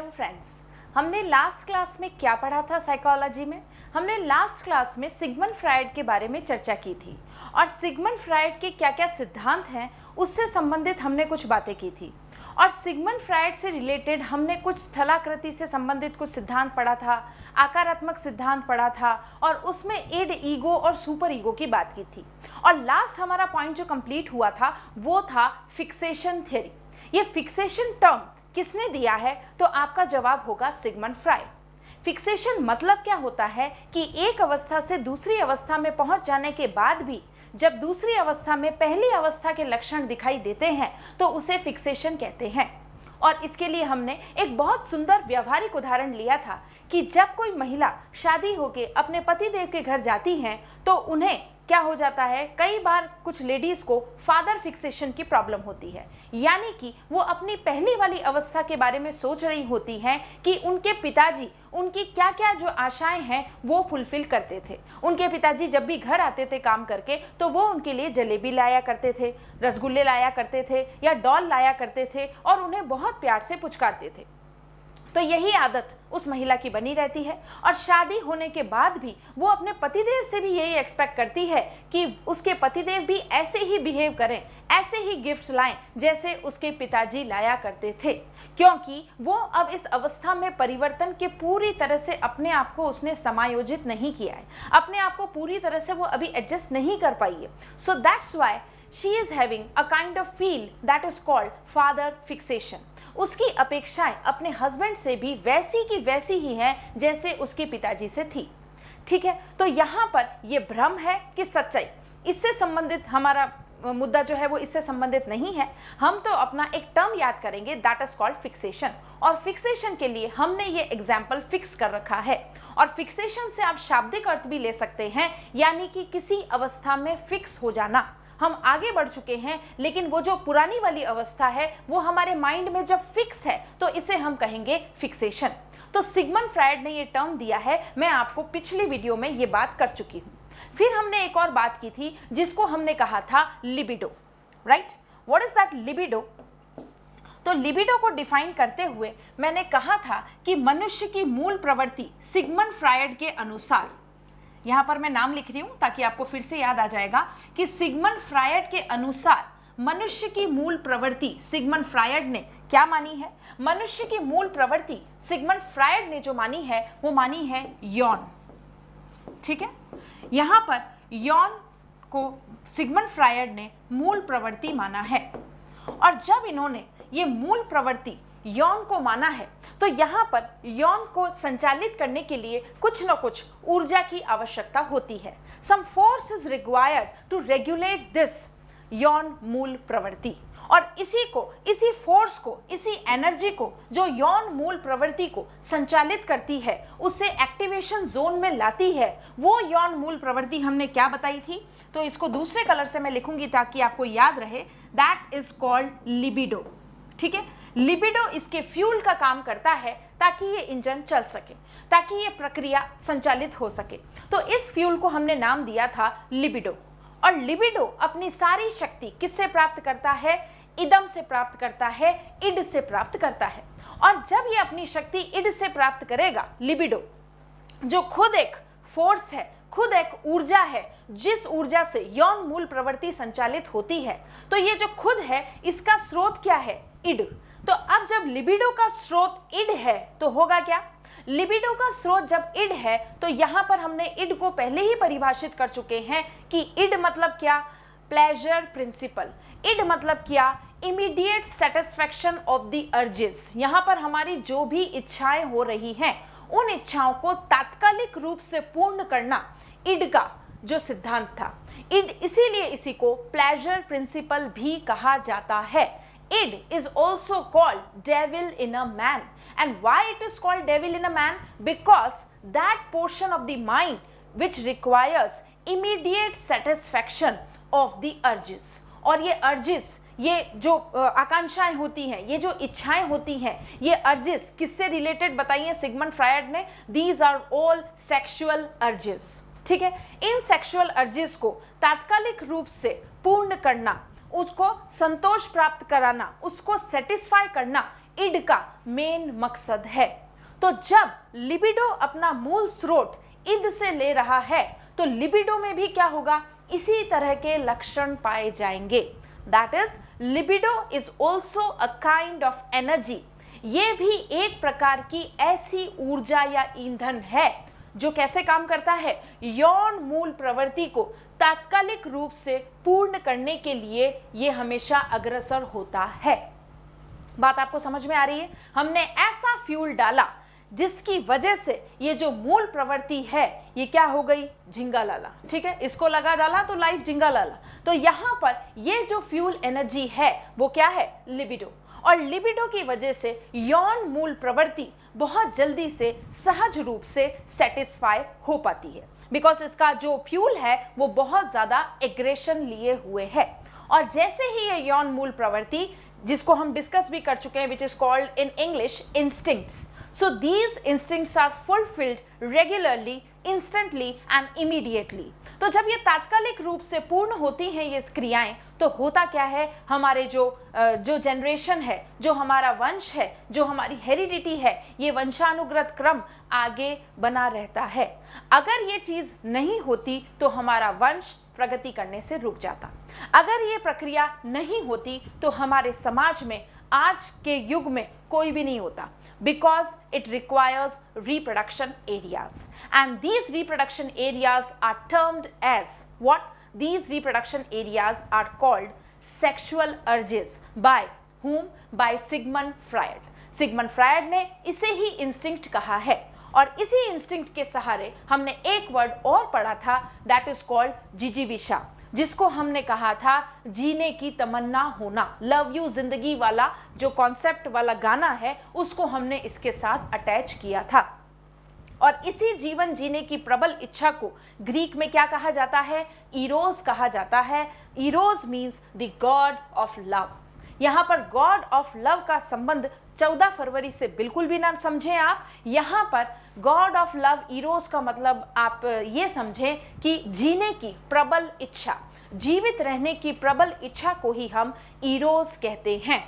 Hello friends, हमने last class में क्या पढ़ा था साइकोलॉजी में? हमने लास्ट क्लास में सिगमंड फ्रायड के बारे में चर्चा की थी और सिगमंड फ्रायड के क्या क्या सिद्धांत हैं उससे संबंधित हमने कुछ बातें की थी। और सिगमंड फ्रायड से रिलेटेड हमने कुछ स्थलाकृति से संबंधित कुछ सिद्धांत पढ़ा था, आकारात्मक सिद्धांत पढ़ा था और उसमें इड, ईगो और सुपर ईगो की बात की थी। और लास्ट हमारा पॉइंट जो कंप्लीट हुआ था वो था फिक्सेशन थ्योरी। ये फिक्सेशन टर्म किसने दिया है? तो आपका जवाब होगा सिगमंड फ्रायड। फिक्सेशन मतलब क्या होता है कि एक अवस्था से दूसरी अवस्था में पहुंच जाने के बाद भी जब दूसरी अवस्था में पहली अवस्था के लक्षण दिखाई देते हैं तो उसे फिक्सेशन कहते हैं। और इसके लिए हमने एक बहुत सुंदर व्यवहारिक उदाहरण लिया था कि जब कोई महिला शादी होकर अपने पतिदेव के घर जाती हैं तो उन्हें क्या हो जाता है, कई बार कुछ लेडीज को फादर फिक्सेशन की प्रॉब्लम होती है, यानी कि वो अपनी पहली वाली अवस्था के बारे में सोच रही होती हैं कि उनके पिताजी उनकी क्या क्या जो आशाएं हैं वो फुलफिल करते थे। उनके पिताजी जब भी घर आते थे काम करके तो वो उनके लिए जलेबी लाया करते थे, रसगुल्ले लाया करते थे या डॉल लाया करते थे और उन्हें बहुत प्यार से पुचकारते थे। तो यही आदत उस महिला की बनी रहती है और शादी होने के बाद भी वो अपने पतिदेव से भी यही एक्सपेक्ट करती है कि उसके पतिदेव भी ऐसे ही बिहेव करें, ऐसे ही गिफ्ट्स लाएं जैसे उसके पिताजी लाया करते थे, क्योंकि वो अब इस अवस्था में परिवर्तन के पूरी तरह से अपने आप को उसने समायोजित नहीं किया है, अपने आप को पूरी तरह से वो अभी एडजस्ट नहीं कर पाई है। So that's why she is having a kind of feel that is called father fixation. उसकी अपेक्षाएं अपने हस्बैंड से भी वैसी की वैसी ही हैं जैसे उसके पिताजी से थी। ठीक है, तो यहाँ पर ये भ्रम है कि सच्चाई, इससे संबंधित हमारा मुद्दा जो है वो इससे संबंधित नहीं है। हम तो अपना एक टर्म याद करेंगे दैट इज कॉल्ड फिक्सेशन, और फिक्सेशन के लिए हमने ये एग्जाम्पल फिक्स कर रखा है। और फिक्सेशन से आप शाब्दिक अर्थ भी ले सकते हैं, यानी कि किसी अवस्था में फिक्स हो जाना। हम आगे बढ़ चुके हैं लेकिन वो जो पुरानी वाली अवस्था है वो हमारे माइंड में जब फिक्स है तो इसे हम कहेंगे फिक्सेशन। तो सिगमंड फ्रायड ने ये टर्म दिया है, मैं आपको पिछली वीडियो में ये बात कर चुकी हूँ। फिर हमने एक और बात की थी जिसको हमने कहा था libido, right? What is that libido? तो लिबिडो को डिफाइन करते हुए मैंने कहा था कि मनुष्य की मूल प्रवृत्ति सिगमंड फ्रायड के अनुसार, यहाँ पर मैं नाम लिख रही हूँ ताकि आपको फिर से याद आ जाएगा कि सिगमंड फ्रायड के अनुसार मनुष्य की मूल प्रवृत्ति सिगमंड फ्रायड ने क्या मानी है? मनुष्य की मूल प्रवृत्ति सिगमंड फ्रायड ने जो मानी है वो मानी है यौन। ठीक है, यहाँ पर यौन को सिगमंड फ्रायड ने मूल प्रवृत्ति माना है। और जब इन्होंने ये मूल प्रवृत्ति यौन को माना है तो यहाँ पर यौन को संचालित करने के लिए कुछ न कुछ ऊर्जा की आवश्यकता होती है। Some force is required to regulate this यौन मूल प्रवृत्ति। और इसी फोर्स को, इसी एनर्जी को जो यौन मूल प्रवृत्ति को संचालित करती है, उसे एक्टिवेशन जोन में लाती है, वो यौन मूल प्रवृत्ति हमने क्या बताई थी? तो इसको दूसरे कलर से मैं लिखूंगी ताकि आपको याद रहे। That is called libido. ठीक है, लिबिडो इसके फ्यूल का काम करता है ताकि ये इंजन चल सके, ताकि ये प्रक्रिया संचालित हो सके। तो इस फ्यूल को हमने नाम दिया था लिबिडो। और लिबिडो अपनी सारी शक्ति किससे प्राप्त करता है? इदम से प्राप्त करता है, इड से प्राप्त करता है। और जब ये अपनी शक्ति इड से प्राप्त करेगा, लिबिडो जो खुद एक फोर्स है, खुद एक ऊर्जा है, जिस ऊर्जा से यौन मूल प्रवृत्ति संचालित होती है, तो ये जो खुद है इसका स्रोत क्या है? इड। तो अब जब लिबिडो का स्रोत इड है तो होगा क्या? लिबिडो का स्रोत जब इड है तो यहां पर हमने इड को पहले ही परिभाषित कर चुके हैं कि इड मतलब क्या? Pleasure principal. इड मतलब क्या? Immediate satisfaction of the urges. यहां पर हमारी जो भी इच्छाएं हो रही हैं उन इच्छाओं को तात्कालिक रूप से पूर्ण करना इड का जो सिद्धांत था। इड, इसीलिए इसी को प्लेजर प्रिंसिपल भी कहा जाता है। Id is also called devil in a man. And why it is called devil in a man? Because that portion of the mind which requires immediate satisfaction of the urges. और ये urges, ये जो आकांक्षाएं होती हैं, ये जो इच्छाएं होती हैं, ये urges किससे रिलेटेड बताइए सिगमंड फ्रायड ने? These are all sexual urges. ठीक है, इन सेक्सुअल urges को तात्कालिक रूप से पूर्ण करना, उसको संतोष प्राप्त कराना, उसको सेटिस्फाई करना इड का मेन मकसद है। तो जब लिबिडो अपना मूल स्रोत इद से ले रहा है तो लिबिडो में भी क्या होगा, इसी तरह के लक्षण पाए जाएंगे। That is libido is also a kind of energy. ये भी एक प्रकार की ऐसी ऊर्जा या ईंधन है जो कैसे काम करता है, यौन मूल प्रवृत्ति को तात्कालिक रूप से पूर्ण करने के लिए ये हमेशा अग्रसर होता है। बात आपको समझ में आ रही है? हमने ऐसा फ्यूल डाला जिसकी वजह से ये जो मूल प्रवृत्ति है ये क्या हो गई, झिंगा लाला। ठीक है, इसको लगा डाला तो लाइफ झिंगा लाला। तो यहां पर ये जो फ्यूल एनर्जी है वो क्या है, लिबिडो। और लिबिडो की वजह से यौन मूल प्रवृत्ति बहुत जल्दी से सहज रूप से सेटिस्फाई हो पाती है, बिकॉज इसका जो फ्यूल है वो बहुत ज्यादा एग्रेशन लिए हुए है। और जैसे ही ये यौन मूल प्रवृत्ति, जिसको हम डिस्कस भी कर चुके हैं, which is called in English instincts, so these instincts are fulfilled regularly, instantly and immediately. तो जब ये तात्कालिक रूप से पूर्ण होती हैं ये क्रियाएं, तो होता क्या है, हमारे जो जनरेशन है, जो हमारा वंश है, जो हमारी हेरिडिटी है, ये वंशानुगत क्रम आगे बना रहता है। अगर ये चीज नहीं होती तो हमारा वंश प्रगति करने से रुक जाता। अगर ये प्रक्रिया नहीं होती तो हमारे समाज में आज के युग में कोई भी नहीं होता, because it requires reproduction areas, and these reproduction areas are termed as what? These reproduction areas are called sexual urges. By whom? By Sigmund Freud. Sigmund Freud ने इसे ही instinct कहा है, और इसी instinct के सहारे हमने एक वर्ड और पढ़ा था, that is called जिजीविषा, जिसको हमने कहा था जीने की तमन्ना होना। लव यू जिंदगी वाला जो कॉन्सेप्ट वाला गाना है उसको हमने इसके साथ अटैच किया था। और इसी जीवन जीने की प्रबल इच्छा को ग्रीक में क्या कहा जाता है, इरोस कहा जाता है। Eros means the God of love. यहाँ पर गॉड ऑफ लव का संबंध 14 फरवरी से बिल्कुल भी ना समझें आप। यहाँ पर गॉड ऑफ लव इरोस का मतलब आप ये समझें कि जीने की प्रबल इच्छा, जीवित रहने की प्रबल इच्छा को ही हम इरोस कहते हैं।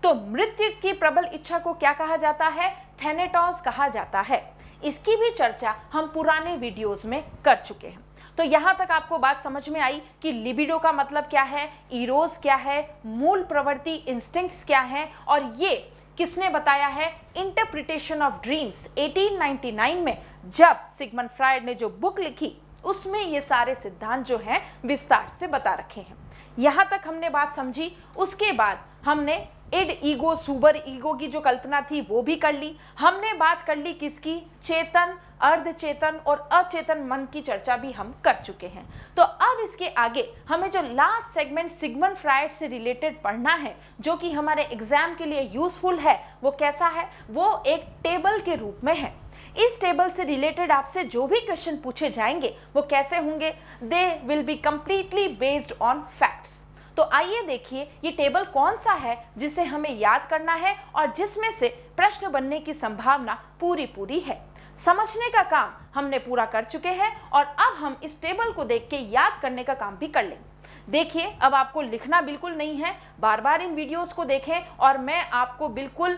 तो मृत्यु की प्रबल इच्छा को क्या कहा जाता है, थैनेटोस कहा जाता है। इसकी भी चर्चा हम पुराने वीडियोस में कर चुके हैं। तो यहां तक आपको बात समझ में आई कि लिबिडो का मतलब क्या है, इरोस क्या है, मूल प्रवृत्ति इंस्टिंक्ट्स क्या है, और ये किसने बताया है, इंटरप्रिटेशन ऑफ ड्रीम्स 1899 में जब सिगमंड फ्रायड ने जो बुक लिखी उसमें ये सारे सिद्धांत जो हैं विस्तार से बता रखे हैं। यहां तक हमने बात समझी। उसके बाद हमने इड, ईगो, सुपर ईगो की जो कल्पना थी वो भी कर ली। हमने बात कर ली किसकी, चेतन, अर्धचेतन और अचेतन मन की चर्चा भी हम कर चुके हैं। तो अब इसके आगे हमें जो लास्ट सेगमेंट सिगमंड फ्रायड से रिलेटेड पढ़ना है, जो कि हमारे एग्जाम के लिए यूजफुल है, वो कैसा है, वो एक टेबल के रूप में है। इस टेबल से रिलेटेड आपसे जो भी क्वेश्चन पूछे जाएंगे वो कैसे होंगे, they will be completely based on facts. तो आइए देखिए ये टेबल कौन सा है जिसे हमें याद करना है और जिसमें से प्रश्न बनने की संभावना पूरी है। समझने का काम हमने पूरा कर चुके हैं और अब हम इस टेबल को देख के याद करने का काम भी कर लेंगे। देखिए अब आपको लिखना बिल्कुल नहीं है, बार बार इन वीडियोस को देखें और मैं आपको बिल्कुल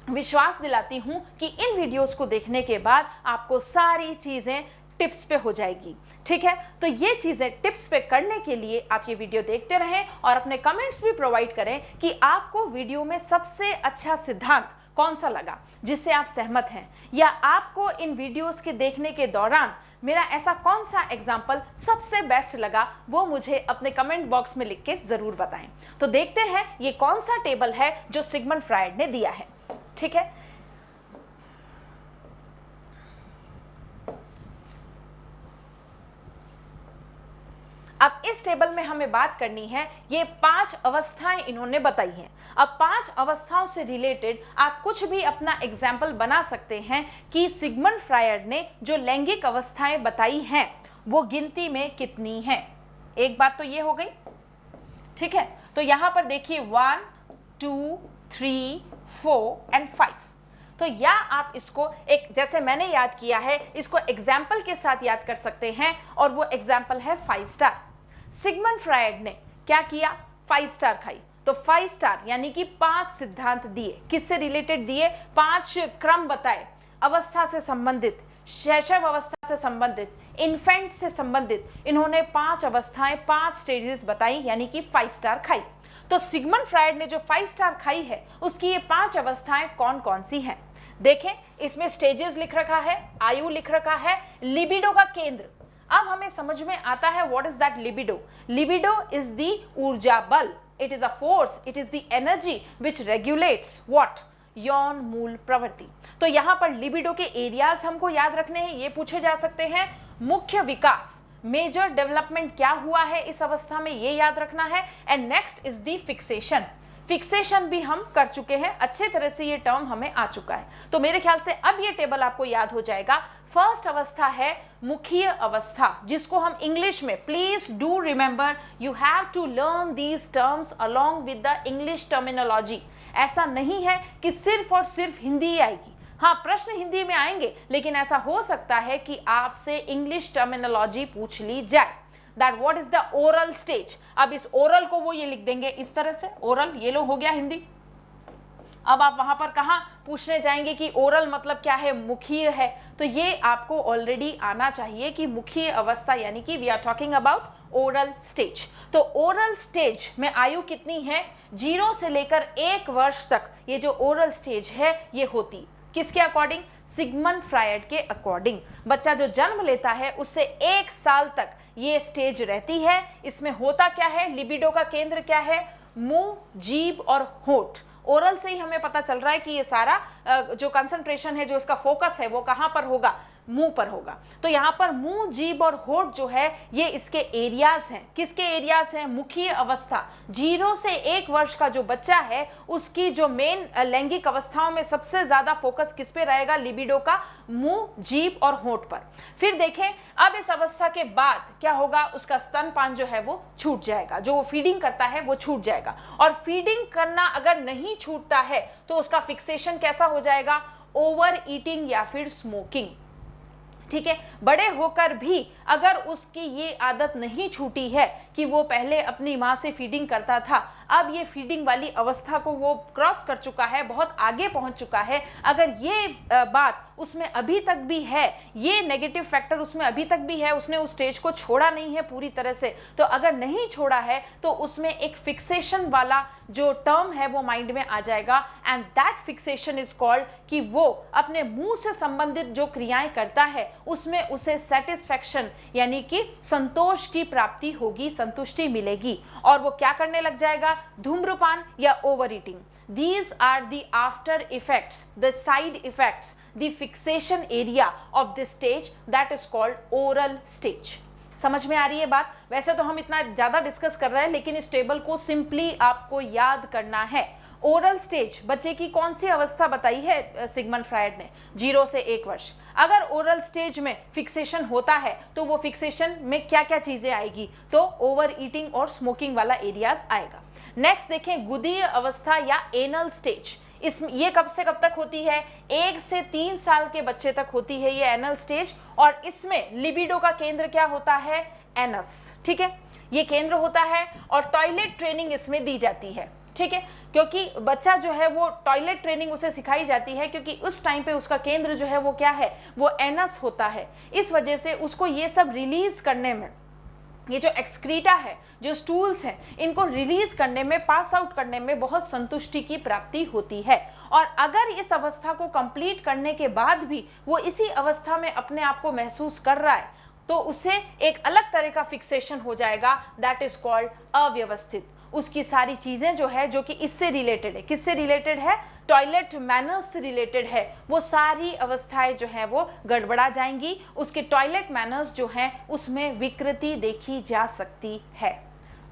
विश्वास दिलाती हूं कि इन वीडियोस को देखने के बाद आपको सारी चीजें टिप्स पे हो जाएगी। ठीक है, तो ये चीजें टिप्स पे करने के लिए आप ये वीडियो देखते रहें और अपने कमेंट्स भी प्रोवाइड करें कि आपको वीडियो में सबसे अच्छा सिद्धांत कौन सा लगा जिससे आप सहमत हैं, या आपको इन वीडियोस के देखने के दौरान मेरा ऐसा कौन सा एग्जाम्पल सबसे बेस्ट लगा, वो मुझे अपने कमेंट बॉक्स में लिख के जरूर बताएं। तो देखते हैं ये कौन सा टेबल है जो सिगमंड फ्रायड ने दिया है। ठीक है, अब इस टेबल में हमें बात करनी है, ये 5 अवस्थाएं इन्होंने बताई हैं। अब 5 अवस्थाओं से रिलेटेड आप कुछ भी अपना एग्जाम्पल बना सकते हैं कि सिगमंड फ्रायड ने जो लैंगिक अवस्थाएं बताई हैं वो गिनती में कितनी हैं। एक बात तो ये हो गई। ठीक है, तो यहां पर देखिए 1 2 3 4 एंड 5। तो या आप इसको एक, जैसे मैंने याद किया है, इसको एग्जाम्पल के साथ याद कर सकते हैं और वो एग्जाम्पल है 5 स्टार। सिगमंड फ्रायड ने क्या किया, 5 स्टार खाई। तो 5 स्टार यानी कि 5 सिद्धांत दिए। किससे रिलेटेड दिए? 5 क्रम बताए, अवस्था से संबंधित, शैशव अवस्था से संबंधित, इन्फेंट से संबंधित। इन्होंने 5 अवस्थाएं, 5 स्टेजेस बताई, यानी कि 5 स्टार खाई। तो सिगमंड फ्रायड ने जो 5 स्टार खाई है उसकी ये 5 अवस्थाएं कौन कौन सी हैं? देखें, इसमें स्टेजेस लिख रखा है, आयु लिख रखा है, लिबिडो का केंद्र। अब हमें समझ में आता है what is that libido. Libido is the ऊर्जा बल, it is a force, it is the energy which regulates what? यौन मूल प्रवृत्ति। तो यहां पर लिबिडो के एरियाज हमको याद रखने हैं, ये पूछे जा सकते हैं। मुख्य विकास, मेजर डेवलपमेंट क्या हुआ है इस अवस्था में, ये याद रखना है। And next is the fixation. Fixation भी हम कर चुके हैं, अच्छे तरह से ये टर्म हमें आ चुका है। तो मेरे ख्याल से अब ये टेबल आपको याद हो जाएगा। फर्स्ट अवस्था है मुखीय अवस्था, जिसको हम इंग्लिश में, please do remember, you have to learn these terms along with the English terminology. ऐसा नहीं है कि सिर्फ और सिर्फ हिंदी ही आएगी। हाँ, प्रश्न हिंदी में आएंगे, लेकिन ऐसा हो सकता है कि आपसे इंग्लिश टर्मिनोलॉजी पूछ ली जाए। That what is the oral stage. अब इस ओरल को वो ये लिख देंगे इस तरह से, ओरल, ये लो हो गया हिंदी। अब आप वहां पर कहाँ पूछने जाएंगे कि ओरल मतलब क्या है? मुखीय है। तो ये आपको ऑलरेडी आना चाहिए कि मुखीय अवस्था यानी कि we are talking about oral stage. तो ओरल स्टेज में आयु कितनी है? 0 से लेकर 1 वर्ष तक ये जो ओरल स्टेज है ये होती। किसके अकॉर्डिंग? सिगमंड फ्रायड के अकॉर्डिंग। बच्चा जो जन्म लेता है उससे 1 साल तक ये स्टेज रहती है। इसमें होता क्या है? लिबिडो का केंद्र क्या है? मुंह, जीभ और होठ। ओरल से ही हमें पता चल रहा है कि ये सारा जो कंसंट्रेशन है, जो इसका फोकस है, वो कहां पर होगा? मुंह पर होगा। तो यहां पर मुंह, जीभ और होठ जो है ये इसके एरियाज हैं। किसके एरियाज हैं? मुखीय अवस्था। 0 से 1 वर्ष का जो बच्चा है उसकी जो मेन लैंगिक अवस्थाओं में सबसे ज्यादा फोकस किस पे रहेगा? लिबिडो का मुंह, जीभ और होठ पर। फिर देखें, अब इस अवस्था के बाद क्या होगा? उसका स्तनपान जो है वो छूट जाएगा, जो वो फीडिंग करता है वो छूट जाएगा। और फीडिंग करना अगर नहीं छूटता है तो उसका फिक्सेशन कैसा हो जाएगा? ओवर ईटिंग या फिर स्मोकिंग। ठीक है, बड़े होकर भी अगर उसकी ये आदत नहीं छूटी है कि वो पहले अपनी माँ से फीडिंग करता था, अब ये फीडिंग वाली अवस्था को वो क्रॉस कर चुका है, बहुत आगे पहुंच चुका है, अगर ये बात उसमें अभी तक भी है, ये नेगेटिव फैक्टर उसमें अभी तक भी है, उसने उस स्टेज को छोड़ा नहीं है पूरी तरह से, तो अगर नहीं छोड़ा है तो उसमें एक फिक्सेशन वाला जो टर्म है वो माइंड में आ जाएगा। And that fixation is called कि वो अपने मुंह से संबंधित जो क्रियाएं करता है उसमें उसे सेटिस्फैक्शन यानी कि संतोष की प्राप्ति होगी, संतुष्टि मिलेगी, और वो क्या करने लग जाएगा? धूम्रपान या over eating. These are the after effects, the side effects, the fixation area of this stage that is called oral stage. समझ में आ रही है बात? वैसे तो हम इतना ज्यादा डिस्कस कर रहे हैं, लेकिन इस टेबल को सिंपली आपको याद करना है। ओरल स्टेज बच्चे की कौन सी अवस्था बताई है सिगमंड फ्रायड ने? 0 से 1 वर्ष। अगर ओरल स्टेज में फिक्सेशन होता है तो वो फिक्सेशन में क्या क्या चीजें आएगी? तो ओवर ईटिंग और स्मोकिंग वाला एरियाज आएगा। नेक्स्ट देखें, गुदीय अवस्था या एनल स्टेज। ये कब से कब तक होती है? 1 से 3 साल के बच्चे तक होती है ये एनल स्टेज, और इसमें लिबिडो का केंद्र क्या होता है? एनस। ठीक है, ये केंद्र होता है और टॉयलेट ट्रेनिंग इसमें दी जाती है। ठीक है, क्योंकि बच्चा जो है वो टॉयलेट ट्रेनिंग उसे सिखाई जाती है, क्योंकि उस टाइम पे उसका केंद्र जो है वो क्या है? वो एनस होता है। इस वजह से उसको ये सब रिलीज करने में, ये जो एक्सक्रीटा है, जो स्टूल्स हैं, इनको रिलीज करने में, पास आउट करने में बहुत संतुष्टि की प्राप्ति होती है। और अगर इस अवस्था को कंप्लीट करने के बाद भी वो इसी अवस्था में अपने आप को महसूस कर रहा है तो उसे एक अलग तरह का फिक्सेशन हो जाएगा, दैट इज कॉल्ड अव्यवस्थित। उसकी सारी चीजें जो है, जो कि इससे रिलेटेड है, किससे रिलेटेड है? टॉयलेट मैनर्स से रिलेटेड है, वो सारी अवस्थाएं जो हैं वो गड़बड़ा जाएंगी। उसके टॉयलेट मैनर्स जो हैं उसमें विकृति देखी जा सकती है।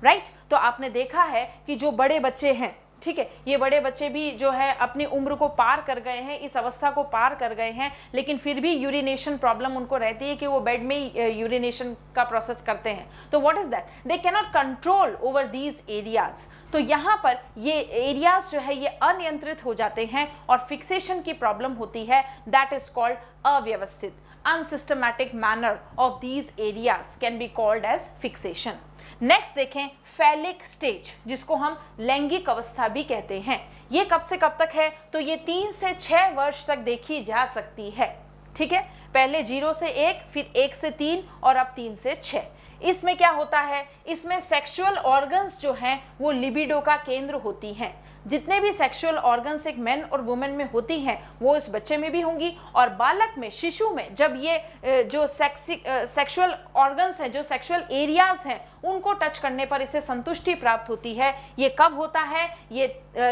राइट? तो आपने देखा है कि जो बड़े बच्चे हैं, ठीक है, ये बड़े बच्चे भी जो है अपनी उम्र को पार कर गए हैं, इस अवस्था को पार कर गए हैं, लेकिन फिर भी यूरिनेशन प्रॉब्लम उनको रहती है कि वो बेड में ही यूरिनेशन का प्रोसेस करते हैं। तो what is that? They can not control over these areas. तो यहाँ पर ये एरियाज जो है ये अनियंत्रित हो जाते हैं और फिक्सेशन की प्रॉब्लम होती है। दैट इज कॉल्ड अव्यवस्थित, unsystematic manner of these areas can be called as fixation. Next देखें फैलिक स्टेज, जिसको हम लैंगिक अवस्था भी कहते हैं। ये कब से कब तक है? तो ये 3 से 6 वर्ष तक देखी जा सकती है। ठीक है, पहले 0 से 1, फिर 1 से 3 और अब 3 से 6। इसमें क्या होता है? इसमें सेक्सुअल ऑर्गन्स जो हैं वो लिबिडो का केंद्र होती हैं। जितने भी सेक्सुअल ऑर्गन्स एक मैन और वुमेन में होती हैं वो इस बच्चे में भी होंगी। और बालक में, शिशु में, जब ये जो सेक्सुअल ऑर्गन्स हैं, जो सेक्सुअल एरियाज हैं, उनको टच करने पर इसे संतुष्टि प्राप्त होती है। ये कब होता है? ये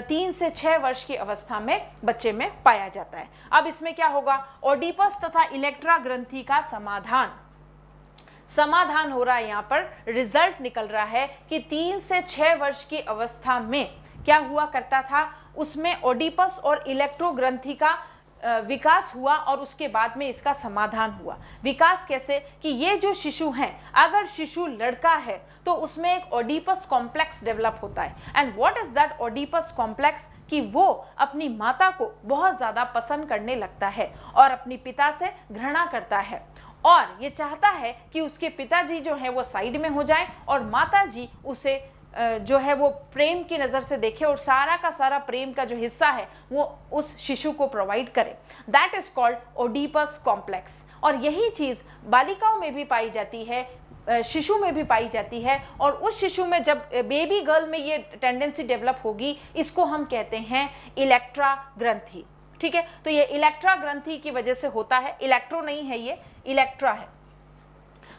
3 से 6 वर्ष की अवस्था में बच्चे में पाया जाता है। अब इसमें क्या होगा? ओडिपस तथा इलेक्ट्रा ग्रंथि का समाधान हो रहा है। यहाँ पर रिजल्ट निकल रहा है कि 3 से 6 वर्ष की अवस्था में क्या हुआ करता था? उसमें ओडिपस और इलेक्ट्रो ग्रंथि का विकास हुआ और उसके बाद में इसका समाधान हुआ। विकास कैसे? कि ये जो शिशु हैं, अगर शिशु लड़का है तो उसमें एक ओडिपस कॉम्प्लेक्स डेवलप होता है। And what is that Oedipus complex? कि वो अपनी माता को बहुत ज़्यादा पसंद करने लगता है और अपनी पिता से घृणा करता है और ये चाहता है कि उसके पिताजी जो है वो साइड में हो जाए और माता जी उसे जो है वो प्रेम की नज़र से देखे और सारा का सारा प्रेम का जो हिस्सा है वो उस शिशु को प्रोवाइड करे। That is called Oedipus complex. और यही चीज़ बालिकाओं में भी पाई जाती है, शिशु में भी पाई जाती है। और उस शिशु में जब बेबी गर्ल में ये टेंडेंसी डेवलप होगी, इसको हम कहते हैं इलेक्ट्रा ग्रंथि। ठीक है, तो ये इलेक्ट्रा ग्रंथि की वजह से होता है। इलेक्ट्रो नहीं है, ये इलेक्ट्रा है।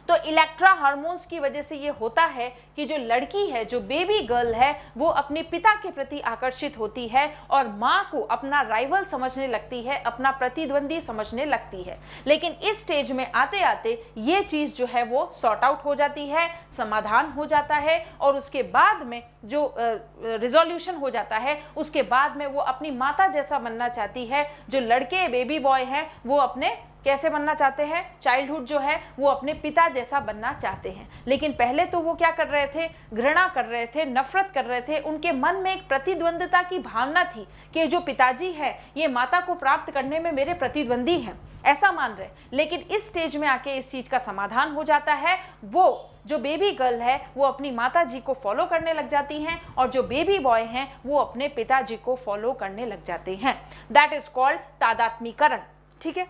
तो इलेक्ट्रा हार्मोन्स की वजह से ये होता है कि जो लड़की है, जो बेबी गर्ल है, वो अपने पिता के प्रति आकर्षित होती है और माँ को अपना राइवल समझने लगती है, अपना प्रतिद्वंदी समझने लगती है। लेकिन इस स्टेज में आते आते ये चीज़ जो है वो सॉर्ट आउट हो जाती है, समाधान हो जाता है और उसके बाद में जो रिजोल्यूशन हो जाता है, उसके बाद में वो अपनी माता जैसा बनना चाहती है। जो लड़के बेबी बॉय हैं वो अपने कैसे बनना चाहते हैं? चाइल्डहुड जो है वो अपने पिता जैसा बनना चाहते हैं। लेकिन पहले तो वो क्या कर रहे थे? घृणा कर रहे थे, नफरत कर रहे थे। उनके मन में एक प्रतिद्वंदिता की भावना थी कि जो पिताजी है ये माता को प्राप्त करने में मेरे प्रतिद्वंदी हैं, ऐसा मान रहे। लेकिन इस स्टेज में आके इस चीज़ का समाधान हो जाता है। वो जो बेबी गर्ल है वो अपनी माता जी को फॉलो करने लग जाती हैं और जो बेबी बॉय हैं वो अपने पिताजी को फॉलो करने लग जाते हैं। दैट इज कॉल्ड तादात्मीकरण। ठीक है,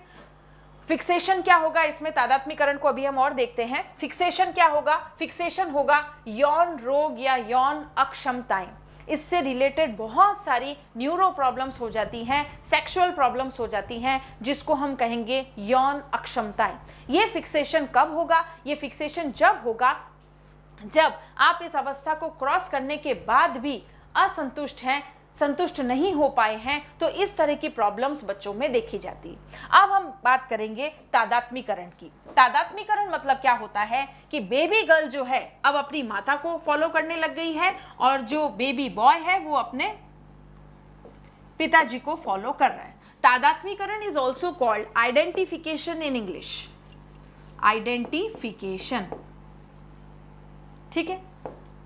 फिक्सेशन क्या होगा? इसमें तादात्मीकरण को अभी हम और देखते हैं। फिक्सेशन क्या होगा? फिक्सेशन होगा यौन रोग या यौन अक्षमताएं। इससे रिलेटेड बहुत सारी न्यूरो प्रॉब्लम्स हो जाती हैं, सेक्सुअल प्रॉब्लम्स हो जाती हैं, जिसको हम कहेंगे यौन अक्षमताएं। ये फिक्सेशन कब होगा? ये फिक्सेशन जब होगा जब आप इस अवस्था को क्रॉस करने के बाद भी असंतुष्ट हैं, संतुष्ट नहीं हो पाए हैं, तो इस तरह की प्रॉब्लम्स बच्चों में देखी जाती है। अब हम बात करेंगे तादात्मीकरण की। तादात्मीकरण मतलब क्या होता है कि बेबी गर्ल जो है अब अपनी माता को फॉलो करने लग गई है और जो बेबी बॉय है वो अपने पिताजी को फॉलो कर रहा है। तादात्मीकरण is also called identification in English. Identification, ठीक है,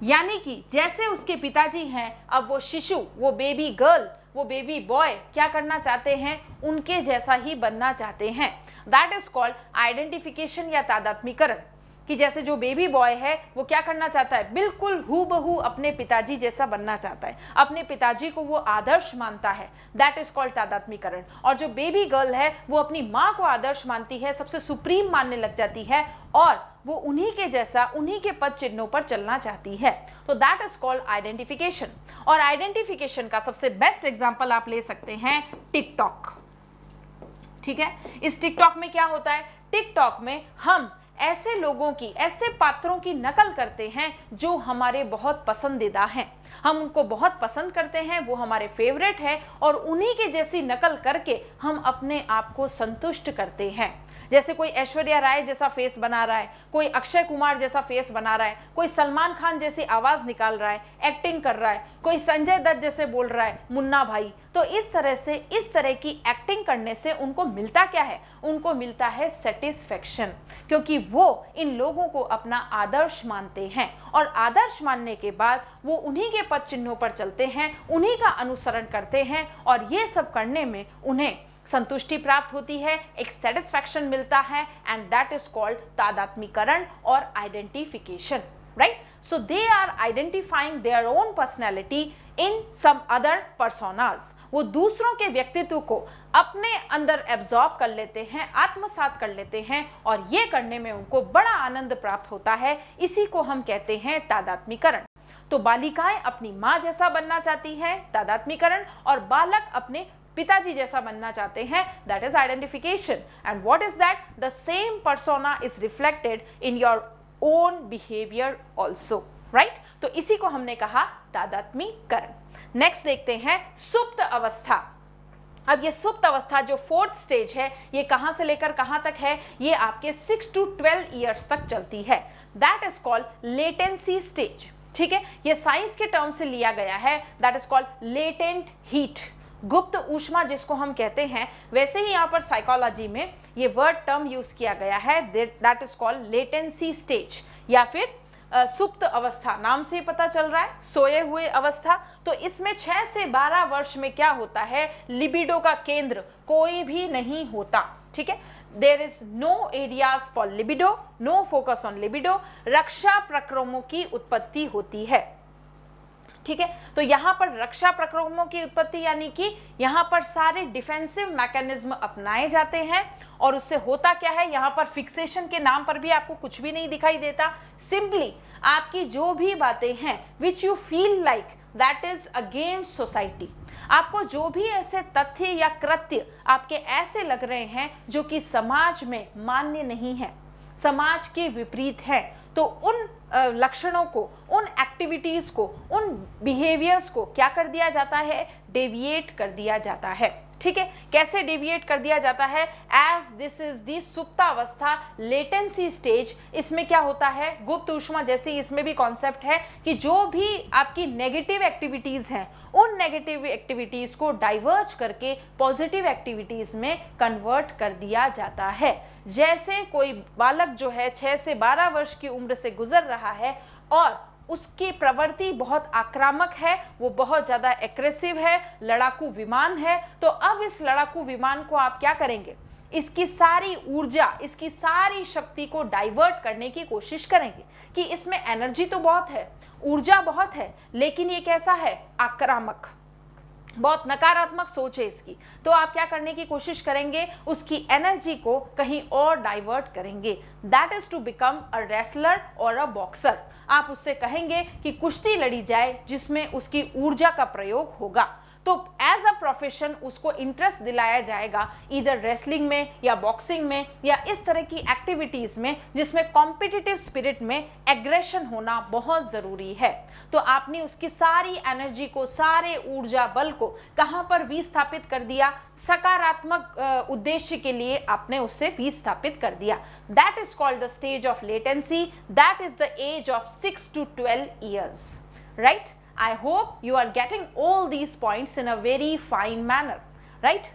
यानी कि जैसे उसके पिताजी हैं, अब वो शिशु, वो बेबी गर्ल, वो बेबी बॉय क्या करना चाहते हैं? उनके जैसा ही बनना चाहते हैं। दैट इज कॉल्ड आइडेंटिफिकेशन या तादात्मीकरण। कि जैसे जो बेबी बॉय है वो क्या करना चाहता है? बिल्कुल हूबहू अपने पिताजी जैसा बनना चाहता है, अपने पिताजी को वो आदर्श मानता है। दैट इज कॉल्ड तादात्मीकरण। और जो बेबी गर्ल है वो अपनी माँ को आदर्श मानती है, सबसे सुप्रीम मानने लग जाती है और वो उन्हीं के जैसा, उन्हीं के पद चिन्हों पर चलना चाहती है। तो दैट इज कॉल्ड आइडेंटिफिकेशन। और आइडेंटिफिकेशन का सबसे बेस्ट एग्जाम्पल आप ले सकते हैं टिकटॉक। ठीक है, इस टिकटॉक में क्या होता है? टिकटॉक में हम ऐसे लोगों की, ऐसे पात्रों की नकल करते हैं जो हमारे बहुत पसंदीदा हैं। हम उनको बहुत पसंद करते हैं, वो हमारे फेवरेट है और उन्हीं के जैसी नकल करके हम अपने आप को संतुष्ट करते हैं। जैसे कोई ऐश्वर्या राय जैसा फेस बना रहा है, कोई अक्षय कुमार जैसा फेस बना रहा है, कोई सलमान खान जैसी आवाज़ निकाल रहा है, एक्टिंग कर रहा है, कोई संजय दत्त जैसे बोल रहा है, मुन्ना भाई। तो इस तरह से, इस तरह की एक्टिंग करने से उनको मिलता क्या है? उनको मिलता है सेटिस्फेक्शन, क्योंकि वो इन लोगों को अपना आदर्श मानते हैं और आदर्श मानने के बाद वो उन्हीं के पद चिन्हों पर चलते हैं, उन्हीं का अनुसरण करते हैं और ये सब करने में उन्हें संतुष्टि प्राप्त होती है, एक सेटिस्फैक्शन मिलता है, एंड दैट इज कॉल्ड तादात्मीकरण और identification, right? So they are identifying their own personality in some other personas. वो दूसरों के व्यक्तित्व को अपने अंदर एब्जॉर्ब कर लेते हैं, आत्मसात कर लेते हैं, और ये करने में उनको बड़ा आनंद प्राप्त होता है। इसी को हम कहते हैं तादात्मीकरण। तो बालिकाएं अपनी माँ जैसा बनना चाहती हैं, तादात्मीकरण, और बालक अपने पिताजी जैसा बनना चाहते हैं, that is identification. And what is that? The same persona is reflected in your own behaviour also, right? तो इसी को हमने कहा तादात्मीकरण। नेक्स्ट देखते हैं सुप्त अवस्था। अब ये सुप्त अवस्था जो 4th स्टेज है, ये कहां से लेकर कहां तक है? ये आपके 6 to 12 ईयर्स तक चलती है। That is called latency stage, ठीक है? ये साइंस के टर्म से लिया गया है, that is called latent heat, गुप्त ऊष्मा जिसको हम कहते हैं। वैसे ही यहाँ पर साइकोलॉजी में ये वर्ड टर्म यूज किया गया है, that is called latency stage, या फिर सुप्त अवस्था। नाम से ही पता चल रहा है, सोए हुए अवस्था। तो इसमें 6 से 12 वर्ष में क्या होता है? लिबिडो का केंद्र कोई भी नहीं होता, ठीक है? There is no areas for libido, no focus on libido. रक्षा प्रक्रमों की उत्पत्ति होती है, ठीक है? तो यहाँ पर रक्षा प्रक्रमों की उत्पत्ति यानी कि यहाँ पर सारे डिफेंसिव मैकेनिज्म अपनाए जाते हैं, और उससे होता क्या है? यहाँ पर फिक्सेशन के नाम पर भी आपको कुछ भी नहीं दिखाई देता। सिंपली आपकी जो भी बातें हैं which you feel like that is against society, आपको जो भी ऐसे तथ्य या कृत्य आपके ऐसे लग रहे हैं जो कि समाज में मान्य नहीं है, समाज के विपरीत है, तो उन लक्षणों को, उन एक्टिविटीज को, उन बिहेवियर्स को क्या कर दिया जाता है? डेविएट कर दिया जाता है, ठीक है? कैसे डेविएट कर दिया जाता है? एज दिस इज दी सुप्तावस्था लेटेंसी स्टेज। इसमें क्या होता है? गुप्त ऊष्मा जैसे इसमें भी कॉन्सेप्ट है कि जो भी आपकी नेगेटिव एक्टिविटीज हैं, उन नेगेटिव एक्टिविटीज को डाइवर्ज करके पॉजिटिव एक्टिविटीज में कन्वर्ट कर दिया जाता है। जैसे कोई बालक जो है 6 से 12 वर्ष की उम्र से गुजर रहा है और उसकी प्रवृत्ति बहुत आक्रामक है, वो बहुत ज़्यादा एग्रेसिव है, लड़ाकू विमान है, तो अब इस लड़ाकू विमान को आप क्या करेंगे? इसकी सारी ऊर्जा, इसकी सारी शक्ति को डाइवर्ट करने की कोशिश करेंगे कि इसमें एनर्जी तो बहुत है, ऊर्जा बहुत है, लेकिन ये कैसा है? आक्रामक, बहुत नकारात्मक सोच है इसकी। तो आप क्या करने की कोशिश करेंगे? उसकी एनर्जी को कहीं और डाइवर्ट करेंगे। That is to become a wrestler और अ बॉक्सर। आप उससे कहेंगे कि कुश्ती लड़ी जाए जिसमें उसकी ऊर्जा का प्रयोग होगा। तो एज अ प्रोफेशन उसको इंटरेस्ट दिलाया जाएगा इधर रेसलिंग में या बॉक्सिंग में या इस तरह की एक्टिविटीज में जिसमें कॉम्पिटिटिव स्पिरिट में एग्रेशन होना बहुत जरूरी है। तो आपने उसकी सारी एनर्जी को, सारे ऊर्जा बल को कहां पर विस्थापित कर दिया? सकारात्मक उद्देश्य के लिए आपने उससे विस्थापित कर दिया। That is called the stage of latency. That is the age of 6 to 12 years, right? I hope you are getting all these points in a very fine manner, right?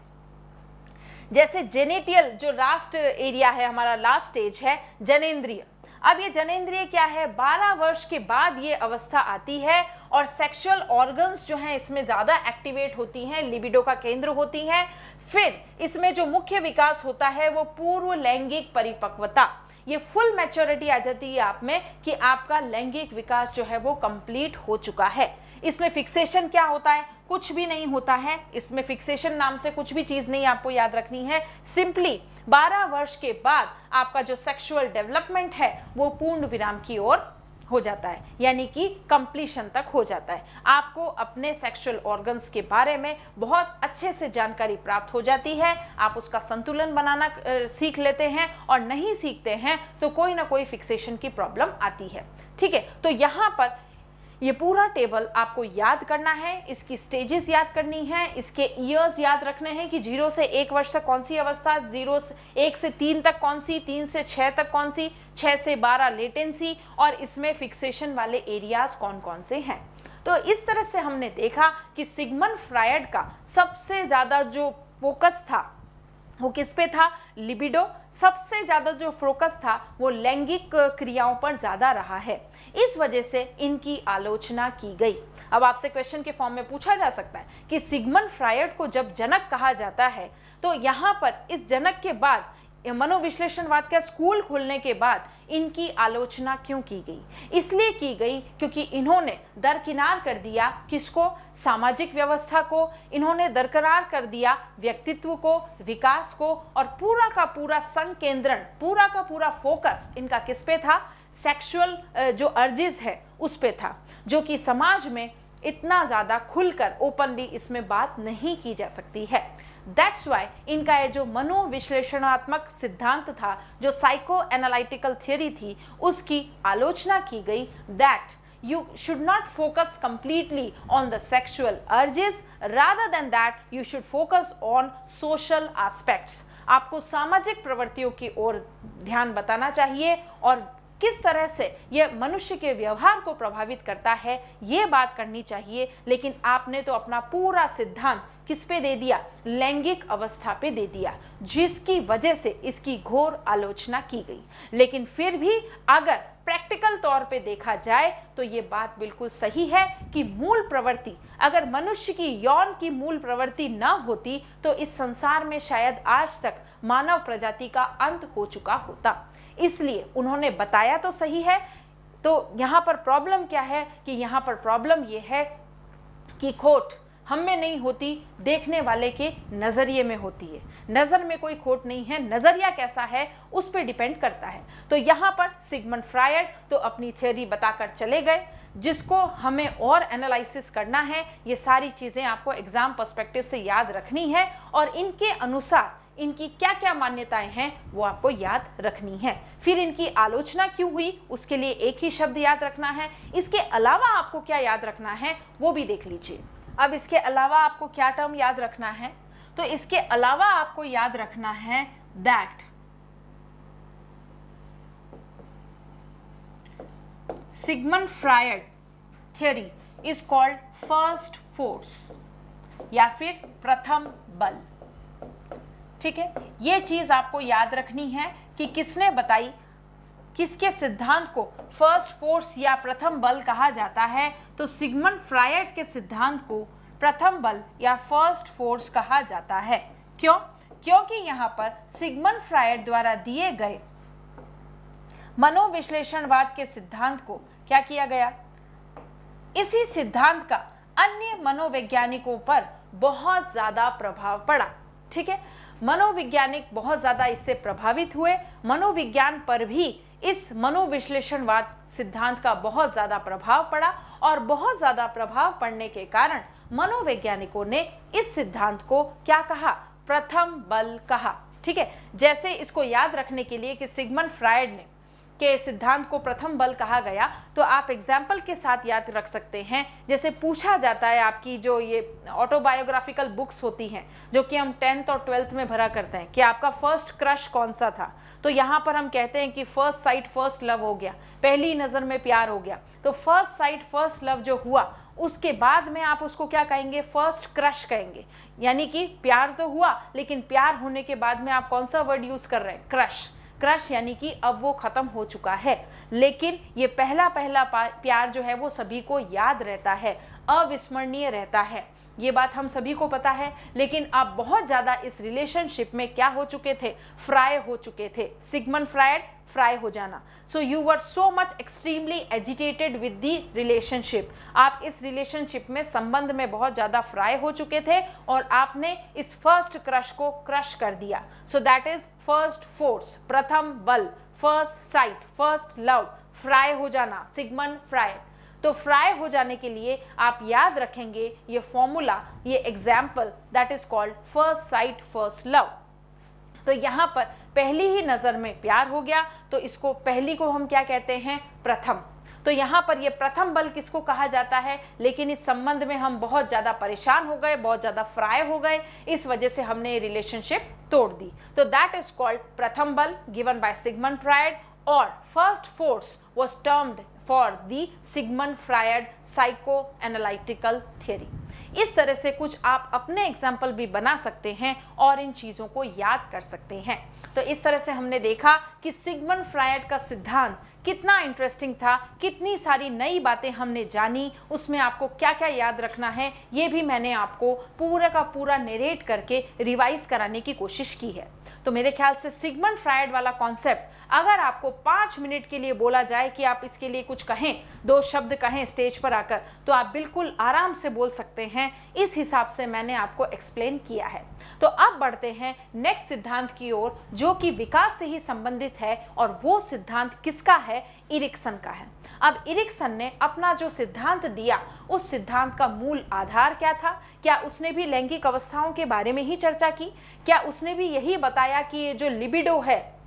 जैसे जेनेटियल जो लास्ट एरिया है, हमारा last stage है जनेंद्रिय। अब ये जनेंद्रिय क्या है? 12 वर्ष के बाद ये अवस्था आती है और सेक्सुअल ऑर्गन्स जो हैं इसमें ज़्यादा एक्टिवेट होती हैं, लिबिडो का केंद्र होती हैं। फिर इसमें जो मुख्य विकास होता है वो पूर्व लैंगिक परिपक्वता, ये फुल मैच्योरिटी आ जाती है आप में कि आपका लैंगिक विकास जो है वो कंप्लीट हो चुका है। इसमें फिक्सेशन क्या होता है? कुछ भी नहीं होता है। इसमें फिक्सेशन नाम से कुछ भी चीज नहीं आपको याद रखनी है। सिंपली 12 वर्ष के बाद आपका जो सेक्सुअल डेवलपमेंट है वो पूर्ण विराम की ओर हो जाता है, यानी कि कंप्लीशन तक हो जाता है। आपको अपने सेक्सुअल ऑर्गन्स के बारे में बहुत अच्छे से जानकारी प्राप्त हो जाती है। आप उसका संतुलन बनाना सीख लेते हैं, और नहीं सीखते हैं तो कोई ना कोई फिक्सेशन की प्रॉब्लम आती है, ठीक है? तो यहाँ पर ये पूरा टेबल आपको याद करना है, इसकी स्टेजेस याद करनी है, इसके ईयर्स याद रखने हैं कि 0 से 1 वर्ष तक कौन सी अवस्था, 1 से 3 तक कौन सी, 3 से 6 तक कौन सी, 6 से 12 लेटेंसी, और इसमें फिक्सेशन वाले एरियाज कौन कौन से हैं। तो इस तरह से हमने देखा कि सिगमंड फ्रायड का सबसे ज़्यादा जो फोकस था वो किस पे था? लिबिडो। सबसे ज़्यादा जो फोकस था वो लैंगिक क्रियाओं पर ज़्यादा रहा है, इस वजह से इनकी आलोचना की गई। अब आपसे क्वेश्चन के फॉर्म में पूछा जा सकता है कि सिगमंड फ्रायड को जब जनक कहा जाता है तो यहाँ पर इस जनक के बाद मनोविश्लेषणवाद का स्कूल खुलने के बाद इनकी आलोचना क्यों की गई? इसलिए की गई क्योंकि इन्होंने दरकिनार कर दिया किसको? सामाजिक व्यवस्था को। इन्होंने दरकिनार कर दिया व्यक्तित्व को, विकास को, और पूरा का पूरा संकेंद्रण, पूरा का पूरा फोकस इनका किस पे था? सेक्सुअल जो अर्जिस है उस पे था, जो कि समाज में इतना ज़्यादा खुलकर ओपनली इसमें बात नहीं की जा सकती है। दैट्स वाई इनका ये जो मनोविश्लेषणात्मक सिद्धांत था, जो साइको एनालिटिकल थियरी थी, उसकी आलोचना की गई। That you should not focus completely on the sexual urges, rather than that you should focus on social aspects। आपको सामाजिक प्रवृत्तियों की ओर ध्यान बताना चाहिए और किस तरह से यह मनुष्य के व्यवहार को प्रभावित करता है ये बात करनी चाहिए। लेकिन आपने तो अपना पूरा सिद्धांत किस पे दे दिया? लैंगिक अवस्था पे दे दिया, जिसकी वजह से इसकी घोर आलोचना की गई। लेकिन फिर भी अगर प्रैक्टिकल तौर पे देखा जाए तो ये बात बिल्कुल सही है कि मूल प्रवृत्ति, अगर मनुष्य की यौन की मूल प्रवृत्ति ना होती तो इस संसार में शायद आज तक मानव प्रजाति का अंत हो चुका होता। इसलिए उन्होंने बताया तो सही है। तो यहाँ पर प्रॉब्लम क्या है कि यहाँ पर प्रॉब्लम ये है कि खोट हम में नहीं होती, देखने वाले के नज़रिए में होती है। नज़र में कोई खोट नहीं है, नज़रिया कैसा है उस पर डिपेंड करता है। तो यहाँ पर सिगमंड फ्रायड तो अपनी थ्योरी बताकर चले गए, जिसको हमें और एनालिसिस करना है। ये सारी चीज़ें आपको एग्जाम पर्सपेक्टिव से याद रखनी है और इनके अनुसार इनकी क्या क्या मान्यताएं हैं वो आपको याद रखनी है। फिर इनकी आलोचना क्यों हुई उसके लिए एक ही शब्द याद रखना है। इसके अलावा आपको क्या याद रखना है वो भी देख लीजिए। अब इसके अलावा आपको क्या टर्म याद रखना है? तो इसके अलावा आपको याद रखना है that Sigmund Freud theory is called first force या फिर प्रथम बल। ठीक है, ये चीज आपको याद रखनी है कि किसने बताई, किसके सिद्धांत को फर्स्ट फोर्स या प्रथम बल कहा जाता है। तो सिगमंड फ्रायड के सिद्धांत को प्रथम बल या फर्स्ट फोर्स कहा जाता है। क्यों? क्योंकि यहाँ पर सिगमंड फ्रायड द्वारा दिए गए मनोविश्लेषणवाद के सिद्धांत को क्या किया गया? इसी सिद्धांत का अन्य मनोवैज्ञानिकों पर बहुत ज्यादा प्रभाव पड़ा। ठीक है, मनोवैज्ञानिक बहुत ज्यादा इससे प्रभावित हुए। मनोविज्ञान पर भी इस मनोविश्लेषणवाद सिद्धांत का बहुत ज्यादा प्रभाव पड़ा और बहुत ज्यादा प्रभाव पड़ने के कारण मनोवैज्ञानिकों ने इस सिद्धांत को क्या कहा? प्रथम बल कहा। ठीक है, जैसे इसको याद रखने के लिए कि सिगमंड फ्रायड ने के सिद्धांत को प्रथम बल कहा गया, तो आप एग्जाम्पल के साथ याद रख सकते हैं। जैसे पूछा जाता है, आपकी जो ये ऑटोबायोग्राफिकल बुक्स होती हैं जो कि हम 10th और 12th में भरा करते हैं कि आपका फर्स्ट क्रश कौन सा था, तो यहाँ पर हम कहते हैं कि फर्स्ट साइट फर्स्ट लव हो गया, पहली नज़र में प्यार हो गया। तो फर्स्ट साइट फर्स्ट लव जो हुआ उसके बाद में आप उसको क्या कहेंगे? फर्स्ट क्रश कहेंगे। यानी कि प्यार तो हुआ, लेकिन प्यार होने के बाद में आप कौन सा वर्ड यूज कर रहे हैं? क्रश। क्रश यानी कि अब वो खत्म हो चुका है, लेकिन ये पहला प्यार जो है वो सभी को याद रहता है, अविस्मरणीय रहता है। ये बात हम सभी को पता है। लेकिन आप बहुत ज़्यादा इस रिलेशनशिप में क्या हो चुके थे? फ्राई हो चुके थे। सिगमंड फ्रायड, फ्राई हो जाना। So you were so much extremely agitated with the relationship. आप इस रिलेशनशिप में, संबंध में बहुत ज़्यादा फ्राई हो चुके थे और आपने इस फर्स्ट क्रश को क्रश कर दिया। So that is first force, प्रथम बल, first sight, first love, fry हो जाना, सिगमंड फ्रायड। तो फ्राई हो जाने के लिए आप याद रखेंगे ये फॉर्मूला, ये example, that is called first sight first love. तो यहाँ पर पहली ही नज़र में प्यार हो गया, तो इसको पहली को हम क्या कहते हैं? प्रथम। तो यहाँ पर ये प्रथम बल किसको कहा जाता है? लेकिन इस संबंध में हम बहुत ज़्यादा परेशान हो गए, बहुत ज़्यादा फ्राई हो गए, इस वजह से हमने ये रिलेशनशिप तोड़ दी। तो दैट इज कॉल्ड प्रथम बल गिवन बाय सिगमंड फ्रायड, और first force was termed for the Sigmund Freud psychoanalytical theory. इस तरह से कुछ आप अपने एग्जाम्पल भी बना सकते हैं और इन चीज़ों को याद कर सकते हैं। तो इस तरह से हमने देखा कि सिगमंड फ्रायड का सिद्धांत कितना इंटरेस्टिंग था, कितनी सारी नई बातें हमने जानी, उसमें आपको क्या क्या याद रखना है ये भी मैंने आपको पूरा का पूरा नरेट करके रिवाइज कराने की कोशिश की है। तो मेरे ख्याल से सिगमंड फ्रायड वाला कॉन्सेप्ट अगर आपको 5 मिनट के लिए बोला जाए कि आप इसके लिए कुछ कहें, 2 शब्द कहें स्टेज पर आकर, तो आप बिल्कुल आराम से बोल सकते हैं। इस हिसाब से मैंने आपको एक्सप्लेन किया है। तो अब बढ़ते हैं नेक्स्ट सिद्धांत की ओर, जो कि विकास से ही संबंधित है, और वो सिद्धांत किसका है? इरिक्सन का है। अब इरिक्सन ने अपना जो सिद्धांत दिया, उस सिद्धांत का मूल आधार क्या था? क्या उसने भी लैंगिक अवस्थाओं के बारे में ही चर्चा की? क्या उसने भी यही बताया कि ये जो लिबिडो है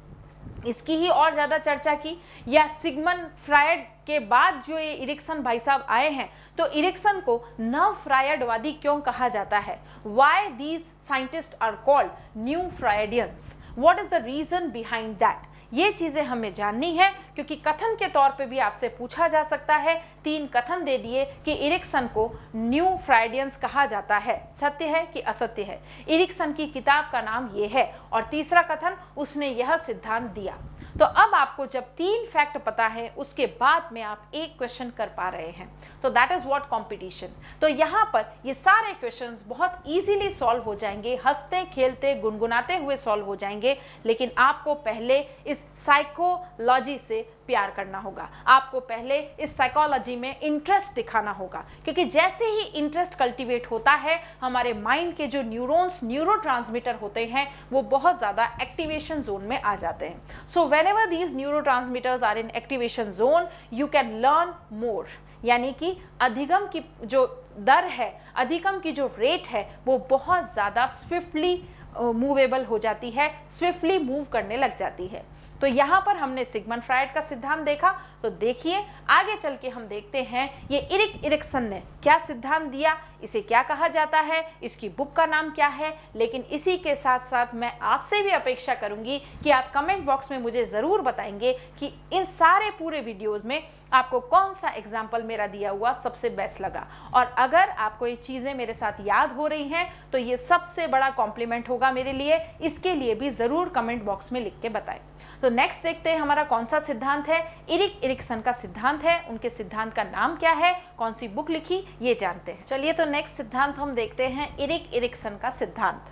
इसकी ही और ज़्यादा चर्चा की? या सिगमंड फ्रायड के बाद जो ये इरिक्सन भाई साहब आए हैं, तो इरिक्सन को नव फ्रायडवादी क्यों कहा जाता है? Why these scientist are called new Freudians? What is the reason behind that? ये चीज़ें हमें जाननी है, क्योंकि कथन के तौर पे भी आपसे पूछा जा सकता है। 3 कथन दे दिए कि इरिक्सन को न्यू फ्रायडियंस कहा जाता है, सत्य है कि असत्य है? इरिक्सन की किताब का नाम ये है, और तीसरा कथन, उसने यह सिद्धांत दिया। तो अब आपको जब 3 फैक्ट पता है, उसके बाद में आप एक क्वेश्चन कर पा रहे हैं, तो दैट इज व्हाट कंपटीशन। तो यहाँ पर ये सारे क्वेश्चंस बहुत इजीली सॉल्व हो जाएंगे, हंसते खेलते गुनगुनाते हुए सॉल्व हो जाएंगे। लेकिन आपको पहले इस साइकोलॉजी से प्यार करना होगा, आपको पहले इस साइकोलॉजी में इंटरेस्ट दिखाना होगा, क्योंकि जैसे ही इंटरेस्ट कल्टीवेट होता है, हमारे माइंड के जो न्यूरॉन्स, न्यूरोट्रांसमीटर होते हैं, वो बहुत ज़्यादा एक्टिवेशन जोन में आ जाते हैं। So whenever these neurotransmitters are in activation zone, you can learn more. यानी कि अधिगम की जो दर है, अधिगम की जो रेट है, वो बहुत ज़्यादा स्विफ्टली मूवेबल हो जाती है, स्विफ्टली मूव करने लग जाती है। तो यहाँ पर हमने सिगमंड फ्रायड का सिद्धांत देखा। तो देखिए आगे चल के हम देखते हैं ये इरिक्सन ने क्या सिद्धांत दिया, इसे क्या कहा जाता है, इसकी बुक का नाम क्या है। लेकिन इसी के साथ साथ मैं आपसे भी अपेक्षा करूंगी कि आप कमेंट बॉक्स में मुझे ज़रूर बताएंगे कि इन सारे पूरे वीडियोज़ में आपको कौन सा एग्जाम्पल मेरा दिया हुआ सबसे बेस्ट लगा। और अगर आपको ये चीज़ें मेरे साथ याद हो रही हैं, तो ये सबसे बड़ा कॉम्प्लीमेंट होगा मेरे लिए। इसके लिए भी ज़रूर कमेंट बॉक्स में लिख के बताएं। तो नेक्स्ट देखते हैं हमारा कौन सा सिद्धांत है। इरिक्सन का सिद्धांत है, उनके सिद्धांत का नाम क्या है, कौन सी बुक लिखी, ये जानते हैं। चलिए तो नेक्स्ट सिद्धांत हम देखते हैं इरिक्सन का सिद्धांत।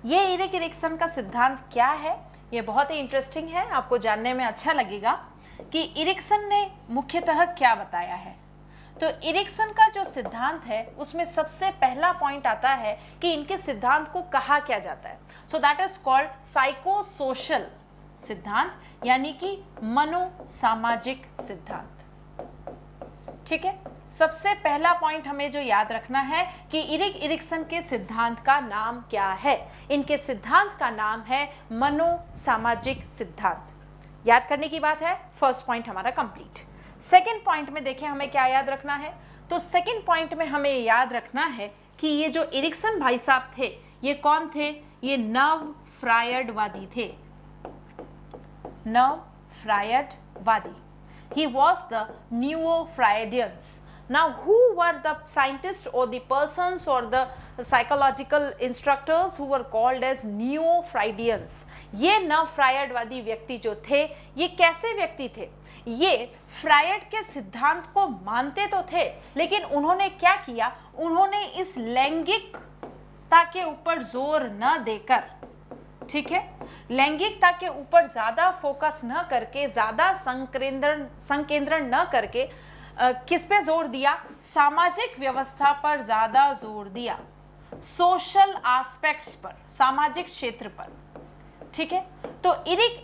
ये इरिक्सन का सिद्धांत क्या है, ये बहुत ही इंटरेस्टिंग है, आपको जानने में अच्छा लगेगा कि इरिक्सन ने मुख्यतः क्या बताया है। तो इरिक्सन का जो सिद्धांत है, उसमें सबसे पहला पॉइंट आता है कि इनके सिद्धांत को कहा क्या जाता है। So that is called psychosocial सिद्धांत, यानी कि मनोसामाजिक सिद्धांत। ठीक है, सबसे पहला पॉइंट हमें जो याद रखना है कि इरिक्सन के सिद्धांत का नाम क्या है। इनके सिद्धांत का नाम है मनोसामाजिक सिद्धांत। याद करने की बात है। फर्स्ट पॉइंट हमारा कंप्लीट। सेकंड पॉइंट में देखें हमें क्या याद रखना है। तो सेकंड पॉइंट में हमें याद रखना है कि ये जो इरिक्सन भाई साहब थे, ये कौन थे? ये नव फ्रायडवादी थे, नव फ्रायडवादी। He was the Neo-Freudians. Now, who were the scientists or the persons or the psychological instructors who were called as Neo-Freudians? ये नव फ्रायडवादी व्यक्ति जो थे, ये कैसे व्यक्ति थे? ये फ्रायड के सिद्धांत को मानते तो थे, लेकिन उन्होंने क्या किया? उन्होंने इस लैंगिकता के ऊपर जोर न देकर, ठीक है, लैंगिकता के ऊपर ज्यादा फोकस न करके, ज्यादा संकेंद्रण न करके, किस पे जोर दिया? सामाजिक व्यवस्था पर ज्यादा जोर दिया, सोशल एस्पेक्ट्स पर, सामाजिक क्षेत्र पर। ठीक है, तो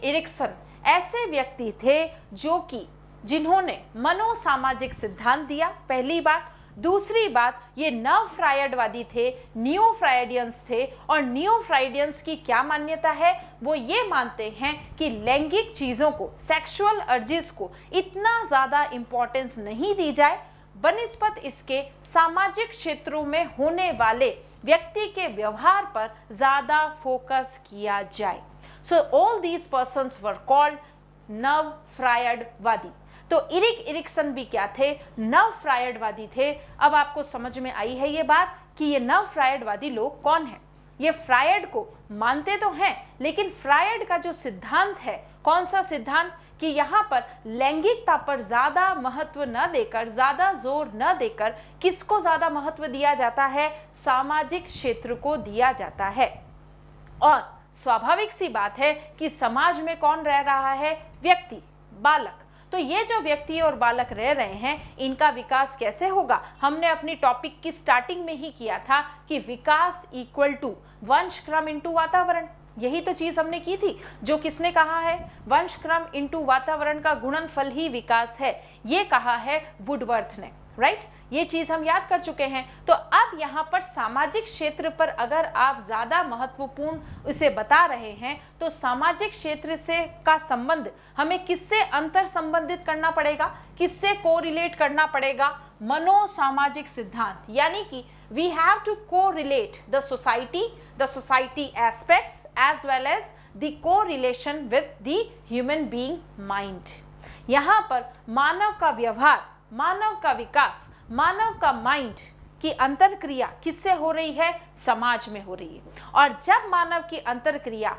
इरिक्सन ऐसे व्यक्ति थे जो कि जिन्होंने मनोसामाजिक सिद्धांत दिया, पहली बात। दूसरी बात, ये नव फ्रायडवादी थे, न्यू फ्रायडियंस थे। और न्यू फ्रायडियंस की क्या मान्यता है? वो ये मानते हैं कि लैंगिक चीज़ों को, सेक्सुअल अर्जिस को इतना ज़्यादा इम्पोर्टेंस नहीं दी जाए, बनिस्बत इसके सामाजिक क्षेत्रों में होने वाले व्यक्ति के व्यवहार पर ज़्यादा फोकस किया जाए। So all these persons were called नव फ्रायडवादी। तो इरिक्सन भी क्या थे? नव फ्रायडवादी थे। अब आपको समझ में आई है ये बात कि ये नव फ्रायडवादी लोग कौन हैं। ये फ्रायड को मानते तो हैं, लेकिन फ्रायड का जो सिद्धांत है, कौन सा सिद्धांत, कि यहाँ पर लैंगिकता पर ज्यादा महत्व न देकर, ज्यादा जोर न देकर किसको ज्यादा महत्व दिया जाता है, सामाजिक क्षेत्र को दिया जाता है। और स्वाभाविक सी बात है कि समाज में कौन रह रहा है, व्यक्ति, बालक। तो ये जो व्यक्ति और बालक रह रहे हैं, इनका विकास कैसे होगा, हमने अपनी टॉपिक की स्टार्टिंग में ही किया था कि विकास इक्वल टू वंशक्रम इनटू वातावरण। यही तो चीज हमने की थी, जो किसने कहा है, वंशक्रम इनटू वातावरण का गुणनफल ही विकास है, ये कहा है वुडवर्थ ने, राइट। ये चीज हम याद कर चुके हैं। तो अब यहाँ पर सामाजिक क्षेत्र पर अगर आप ज्यादा महत्वपूर्ण इसे बता रहे हैं, तो सामाजिक क्षेत्र से का संबंध हमें किससे अंतर संबंधित करना पड़ेगा, किससे कोरिलेट करना पड़ेगा, मनोसामाजिक सिद्धांत। यानी कि we have to correlate the society aspects as well as the correlation with the human being mind। यहाँ पर मानव का व्यवहार, मानव का विकास, मानव का माइंड की अंतरक्रिया किससे हो रही है, समाज में हो रही है। और जब मानव की अंतरक्रिया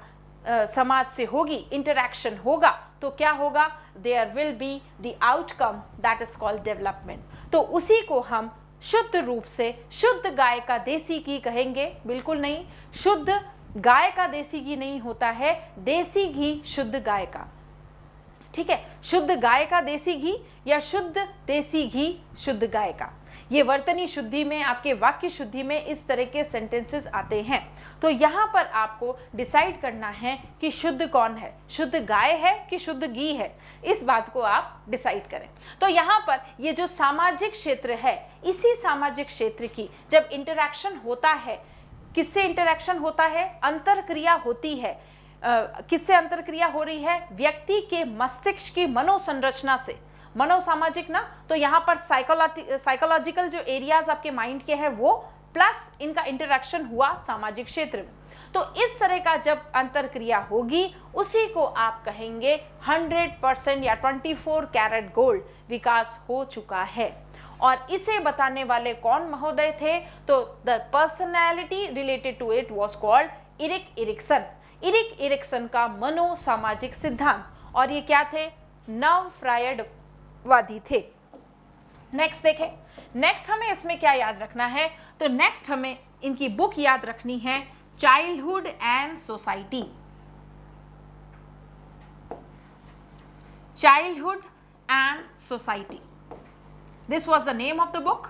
समाज से होगी, इंटरैक्शन होगा, तो क्या होगा, there will be the outcome that is called development. तो उसी को हम शुद्ध रूप से शुद्ध गाय का देसी घी कहेंगे, बिल्कुल नहीं, शुद्ध गाय का देसी घी नहीं होता है, देसी घी शुद्ध गाय का, ठीक है, शुद्ध गाय का देसी घी या शुद्ध देसी घी शुद्ध गाय का। ये वर्तनी शुद्धि में, आपके वाक्य शुद्धि में इस तरह के सेंटेंसेस आते हैं। तो यहाँ पर आपको डिसाइड करना है कि शुद्ध कौन है, शुद्ध गाय है कि शुद्ध घी है, इस बात को आप डिसाइड करें। तो यहाँ पर ये जो सामाजिक क्षेत्र है, इसी सामाजिक क्षेत्र की जब इंटरैक्शन होता है, किससे इंटरैक्शन होता है, अंतरक्रिया होती है, किससे अंतरक्रिया हो रही है, व्यक्ति के मस्तिष्क की मनोसंरचना से, मनोसामाजिक ना, तो यहाँ पर साइकोलॉजिकल जो एरियाज आपके माइंड के हैं वो, प्लस इनका इंटरैक्शन हुआ सामाजिक क्षेत्र में। तो इस तरह का जब अंतरक्रिया होगी, उसी को आप कहेंगे 100% या 24 कैरेट गोल्ड विकास हो चुका है। और इसे बताने वाले कौन महोदय थे, तो the personality related to it was called Erik Erikson. Erik Erikson का मनोसामाजिक सिद्धांत, और ये क्या थे, नव फ्रायडवादी थे। नेक्स्ट देखें, नेक्स्ट हमें इसमें क्या याद रखना है, तो नेक्स्ट हमें इनकी बुक याद रखनी है, childhood and society. Childhood and society, this was the name of the book,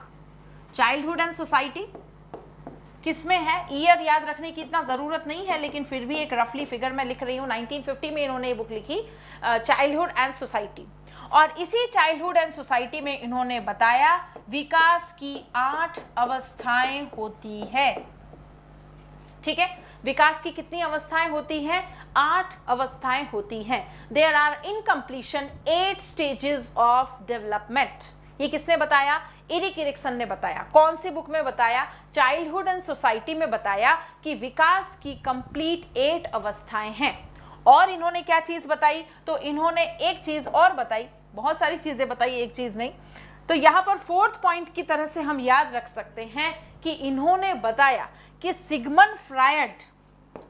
childhood and society. किसमें है, ईयर याद रखने की इतना ज़रूरत नहीं है, लेकिन फिर भी एक रफली फिगर मैं लिख रही हूँ, 1950 में इन्होंने ये बुक लिखी, चाइल्डहुड एंड सोसाइटी। और इसी चाइल्डहुड एंड सोसाइटी में इन्होंने बताया विकास की 8 अवस्थाएं होती है, ठीक है, विकास की कितनी अवस्थाएं होती हैं, 8 अवस्थाएं होती हैं। There are in completion 8 stages of development. ये किसने बताया, इरिक इरिक्सन ने बताया। कौन सी बुक में बताया, चाइल्डहुड एंड सोसाइटी में बताया कि विकास की कंप्लीट 8 अवस्थाएं हैं। और इन्होंने क्या चीज बताई, तो इन्होंने एक चीज और बताई, बहुत सारी चीजें बताई, एक चीज नहीं। तो यहाँ पर 4th पॉइंट की तरह से हम याद रख सकते हैं कि इन्होंने बताया कि सिगमंड फ्रायड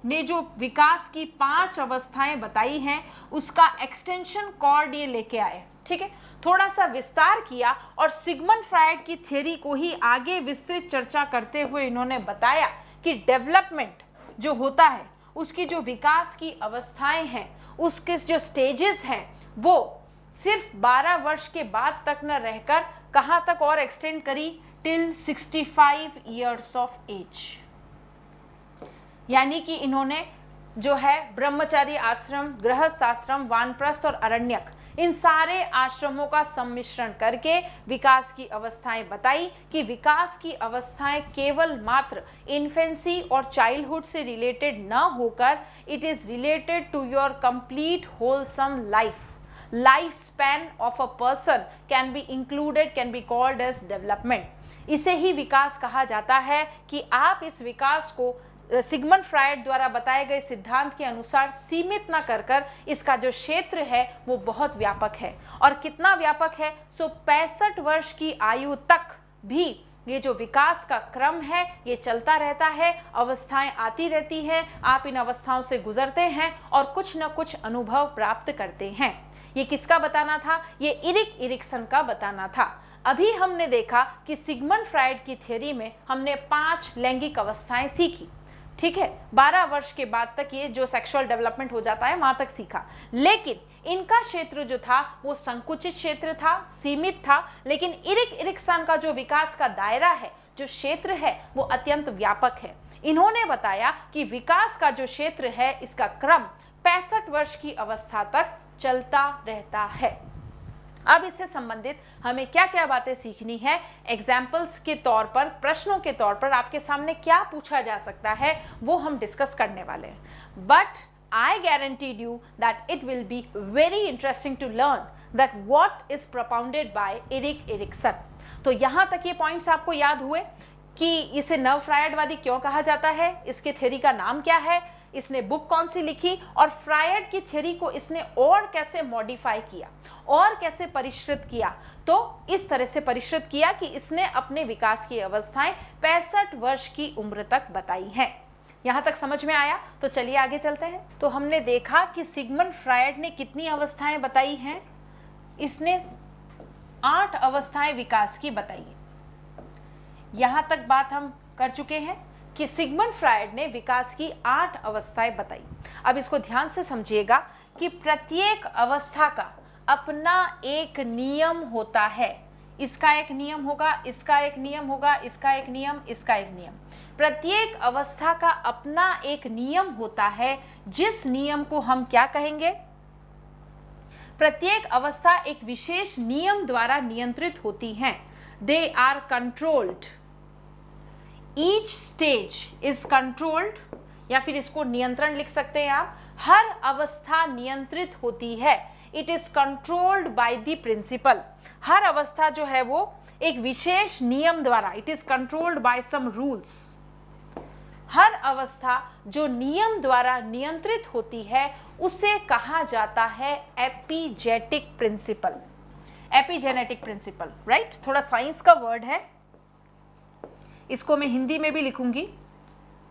ने जो विकास की 5 अवस्थाएं बताई हैं, उसका एक्सटेंशन कॉर्ड ये लेके आए, ठीक है, थोड़ा सा विस्तार किया और सिगमंड फ्रायड की थ्योरी को ही आगे विस्तृत चर्चा करते हुए इन्होंने बताया कि डेवलपमेंट जो होता है, उसकी जो विकास की अवस्थाएं हैं, उसके जो स्टेजेस हैं, वो सिर्फ 12 वर्ष के बाद तक न रहकर कहाँ तक और एक्सटेंड करी, टिल 65 ईयर्स ऑफ एज। यानी कि इन्होंने जो है ब्रह्मचारी आश्रम, गृहस्थ आश्रम, वानप्रस्थ और अरण्यक, इन सारे आश्रमों का सम्मिश्रण करके विकास की अवस्थाएं बताई कि विकास की अवस्थाएं केवल मात्र इन्फेंसी और चाइल्डहुड से रिलेटेड न होकर it is related to your complete wholesome life span of a person can be included, can be called as development. इसे ही विकास कहा जाता है कि आप इस विकास को सिगमंड फ्रायड द्वारा बताए गए सिद्धांत के अनुसार सीमित न कर इसका जो क्षेत्र है वो बहुत व्यापक है। और कितना व्यापक है, 65 वर्ष की आयु तक भी ये जो विकास का क्रम है ये चलता रहता है, अवस्थाएं आती रहती है, आप इन अवस्थाओं से गुजरते हैं और कुछ न कुछ अनुभव प्राप्त करते हैं। ये किसका बताना था? ये इरिक इरिक्सन का बताना था। अभी हमने देखा कि सिगमंड फ्राइड की थ्योरी में हमने 5 लैंगिक अवस्थाएं सीखी, ठीक है। 12 वर्ष के बाद तक ये जो सेक्सुअल डेवलपमेंट हो जाता है वहां तक सीखा, लेकिन इनका क्षेत्र जो था वो संकुचित क्षेत्र था, सीमित था। लेकिन इरिक इरिक्सन का जो विकास का दायरा है, जो क्षेत्र है, वो अत्यंत व्यापक है। इन्होंने बताया कि विकास का जो क्षेत्र है इसका क्रम 65 वर्ष की अवस्था तक चलता रहता है। अब इससे संबंधित हमें क्या क्या बातें सीखनी है, एग्जाम्पल्स के तौर पर, प्रश्नों के तौर पर आपके सामने क्या पूछा जा सकता है, वो हम डिस्कस करने वाले हैं। But I guaranteed you that it will be very interesting to learn that what is propounded by Erik Erikson. तो यहाँ तक ये पॉइंट्स आपको याद हुए कि इसे नव फ्रायडवादी क्यों कहा जाता है, इसके थ्योरी का नाम क्या है, इसने बुक कौन सी लिखी और फ्रायड की थ्योरी को इसने और कैसे मॉडिफाई किया और कैसे परिष्कृत किया। तो इस तरह से परिष्कृत किया कि इसने अपने विकास की अवस्थाएं 65 वर्ष की उम्र तक बताई हैं। यहां तक समझ में आया? तो चलिए आगे चलते हैं। तो हमने देखा कि सिगमंड फ्रायड ने कितनी अवस्थाएं बताई हैं, इसने 8 अवस्थाएं विकास की बताई है। यहां तक बात हम कर चुके हैं कि सिगमंड फ्रायड ने विकास की 8 अवस्थाएं बताई। अब इसको ध्यान से समझिएगा कि प्रत्येक अवस्था का अपना एक नियम होता है। इसका एक नियम होगा, इसका एक नियम होगा, इसका एक नियम, इसका एक नियम। प्रत्येक अवस्था का अपना एक नियम होता है, जिस नियम को हम क्या कहेंगे? प्रत्येक अवस्था एक विशेष नियम द्वारा नियंत्रित होती हैं। They are controlled, each stage is controlled, या फिर इसको नियंत्रण लिख सकते हैं आप। हर अवस्था नियंत्रित होती है, it is controlled by the principle. हर अवस्था जो है वो एक विशेष नियम द्वारा, it is controlled by some rules. हर अवस्था जो नियम द्वारा नियंत्रित होती है उसे कहा जाता है epigenetic principle, epigenetic principle, right. थोड़ा साइंस का वर्ड है, इसको मैं हिंदी में भी लिखूंगी,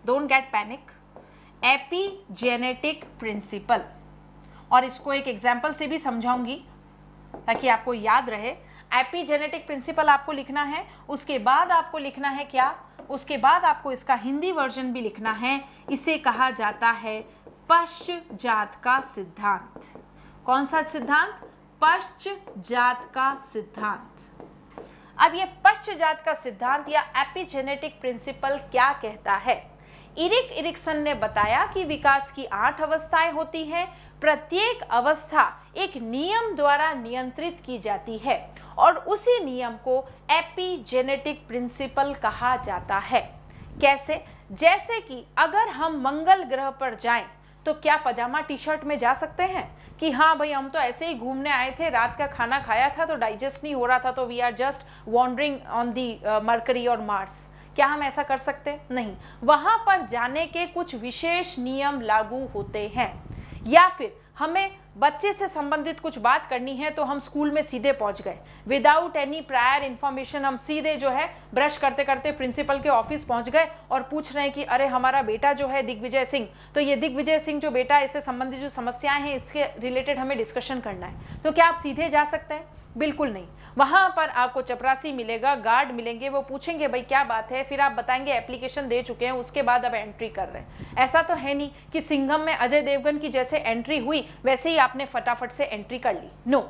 don't get panic. Epigenetic principle, और इसको एक एग्जाम्पल से भी समझाऊंगी ताकि आपको याद रहे। एपिजेनेटिक प्रिंसिपल आपको लिखना है, उसके बाद आपको लिखना है क्या, उसके बाद आपको इसका हिंदी वर्जन भी लिखना है। इसे कहा जाता है पश्चजात का सिद्धांत। कौन सा सिद्धांत? पश्चजात का सिद्धांत। अब ये पश्चजात का सिद्धांत या एपिजेनेटिक प्रिंसिपल क्या कहता है? इरिक इरिक्सन ने बताया कि विकास की 8 अवस्थाएं होती हैं, प्रत्येक अवस्था एक नियम द्वारा नियंत्रित की जाती है और उसी नियम को एपिजेनेटिक प्रिंसिपल कहा जाता है। कैसे? जैसे कि अगर हम मंगल ग्रह पर जाएं तो क्या पजामा टी शर्ट में जा सकते हैं कि हाँ भाई हम तो ऐसे ही घूमने आए थे, रात का खाना खाया था तो डाइजेस्ट नहीं हो रहा था, तो we are just wandering on the Mercury और मार्स। क्या हम ऐसा कर सकते हैं? नहीं। वहां पर जाने के कुछ विशेष नियम लागू होते हैं। या फिर हमें बच्चे से संबंधित कुछ बात करनी है तो हम स्कूल में सीधे पहुंच गए, विदाउट एनी प्रायर इन्फॉर्मेशन हम सीधे जो है ब्रश करते करते प्रिंसिपल के ऑफिस पहुंच गए और पूछ रहे हैं कि अरे हमारा बेटा जो है दिग्विजय सिंह, तो ये दिग्विजय सिंह जो बेटा, इससे संबंधित जो समस्याएं हैं इसके रिलेटेड हमें डिस्कशन करना है। तो क्या आप सीधे जा सकते हैं? बिल्कुल नहीं। वहां पर आपको चपरासी मिलेगा, गार्ड मिलेंगे, वो पूछेंगे भाई क्या बात है, फिर आप बताएंगे एप्लीकेशन दे चुके हैं, उसके बाद अब एंट्री कर रहे हैं। ऐसा तो है नहीं कि सिंघम में अजय देवगन की जैसे एंट्री हुई वैसे ही आपने फटाफट से एंट्री कर ली। नो,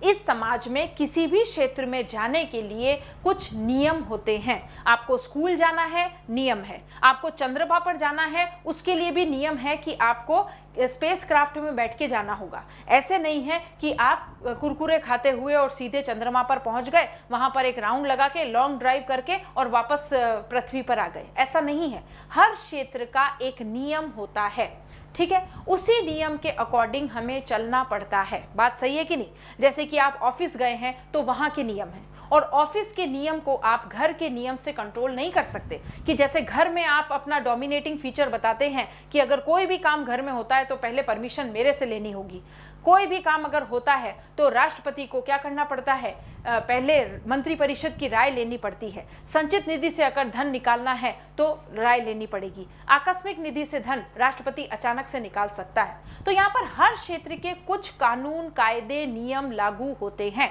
इस समाज में किसी भी क्षेत्र में जाने के लिए कुछ नियम होते हैं। आपको स्कूल जाना है, नियम है। आपको चंद्रमा पर जाना है, उसके लिए भी नियम है कि आपको स्पेस क्राफ्ट में बैठ के जाना होगा। ऐसे नहीं है कि आप कुरकुरे खाते हुए और सीधे चंद्रमा पर पहुंच गए, वहां पर एक राउंड लगा के लॉन्ग ड्राइव करके और वापस पृथ्वी पर आ गए। ऐसा नहीं है। हर क्षेत्र का एक नियम होता है, ठीक है। उसी नियम के अकॉर्डिंग हमें चलना पड़ता है। बात सही है कि नहीं? जैसे कि आप ऑफिस गए हैं तो वहां के नियम हैं, और ऑफिस के नियम को आप घर के नियम से कंट्रोल नहीं कर सकते। कि जैसे घर में आप अपना डोमिनेटिंग फीचर बताते हैं कि अगर कोई भी काम घर में होता है तो पहले परमिशन मेरे से लेनी होगी, कोई भी काम अगर होता है तो राष्ट्रपति को क्या करना पड़ता है, पहले मंत्रिपरिषद की राय लेनी पड़ती है, संचित निधि से अगर धन निकालना है तो राय लेनी पड़ेगी, आकस्मिक निधि से धन राष्ट्रपति अचानक से निकाल सकता है। तो यहाँ पर हर क्षेत्र के कुछ कानून, कायदे, नियम लागू होते हैं।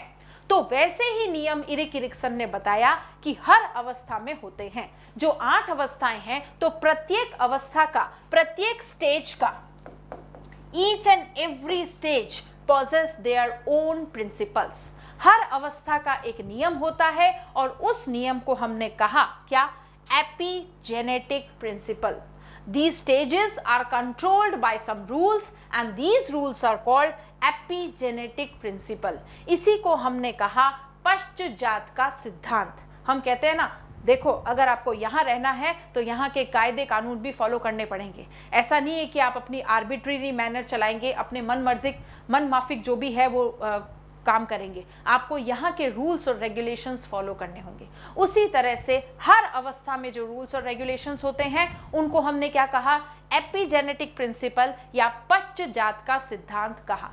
तो वैसे ही नियम इरिक इरिकसन ने बताया कि हर अवस्था में होते हैं। जो 8 अवस्थाएं हैं, तो प्रत्येक अवस्था का, प्रत्येक स्टेज का, each and every stage possess their own principles। हर अवस्था का एक नियम होता है और उस नियम को हमने कहा क्या, epigenetic principle. These stages are controlled by some rules and these rules are called epigenetic principle। इसी को हमने कहा पश्चजात का सिद्धांत। हम कहते हैं ना, देखो अगर आपको यहाँ रहना है तो यहाँ के कायदे कानून भी फॉलो करने पड़ेंगे। ऐसा नहीं है कि आप अपनी आर्बिट्रेरी मैनर चलाएंगे, अपने मन माफिक जो भी है वो काम करेंगे। आपको यहाँ के रूल्स और रेगुलेशंस फॉलो करने होंगे। उसी तरह से हर अवस्था में जो रूल्स और रेगुलेशंस होते हैं उनको हमने क्या कहा, एपिजेनेटिक प्रिंसिपल या पश्चजात का सिद्धांत कहा।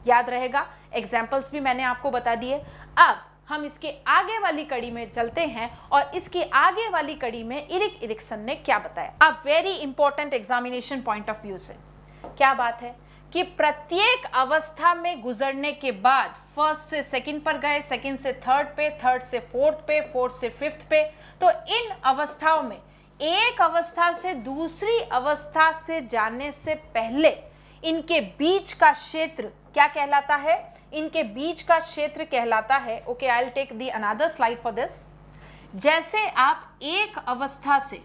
याद रहेगा, एग्जाम्पल्स भी मैंने आपको बता दिए। अब हम इसके आगे वाली कड़ी में चलते हैं और इसके आगे वाली कड़ी में इरिक इरिकसन ने क्या बताया। अब very important examination point of view से क्या बात है कि प्रत्येक अवस्था में गुजरने के बाद फर्स्ट से सेकंड पर गए, सेकंड से थर्ड पे, थर्ड से फोर्थ पे, फोर्थ से फिफ्थ पे, तो इन अवस्थाओं में एक अवस्था से दूसरी अवस्था से जाने से पहले इनके बीच का क्षेत्र क्या कहलाता है, इनके बीच का क्षेत्र कहलाता है, okay I will take the another slide for this. जैसे आप एक अवस्था से,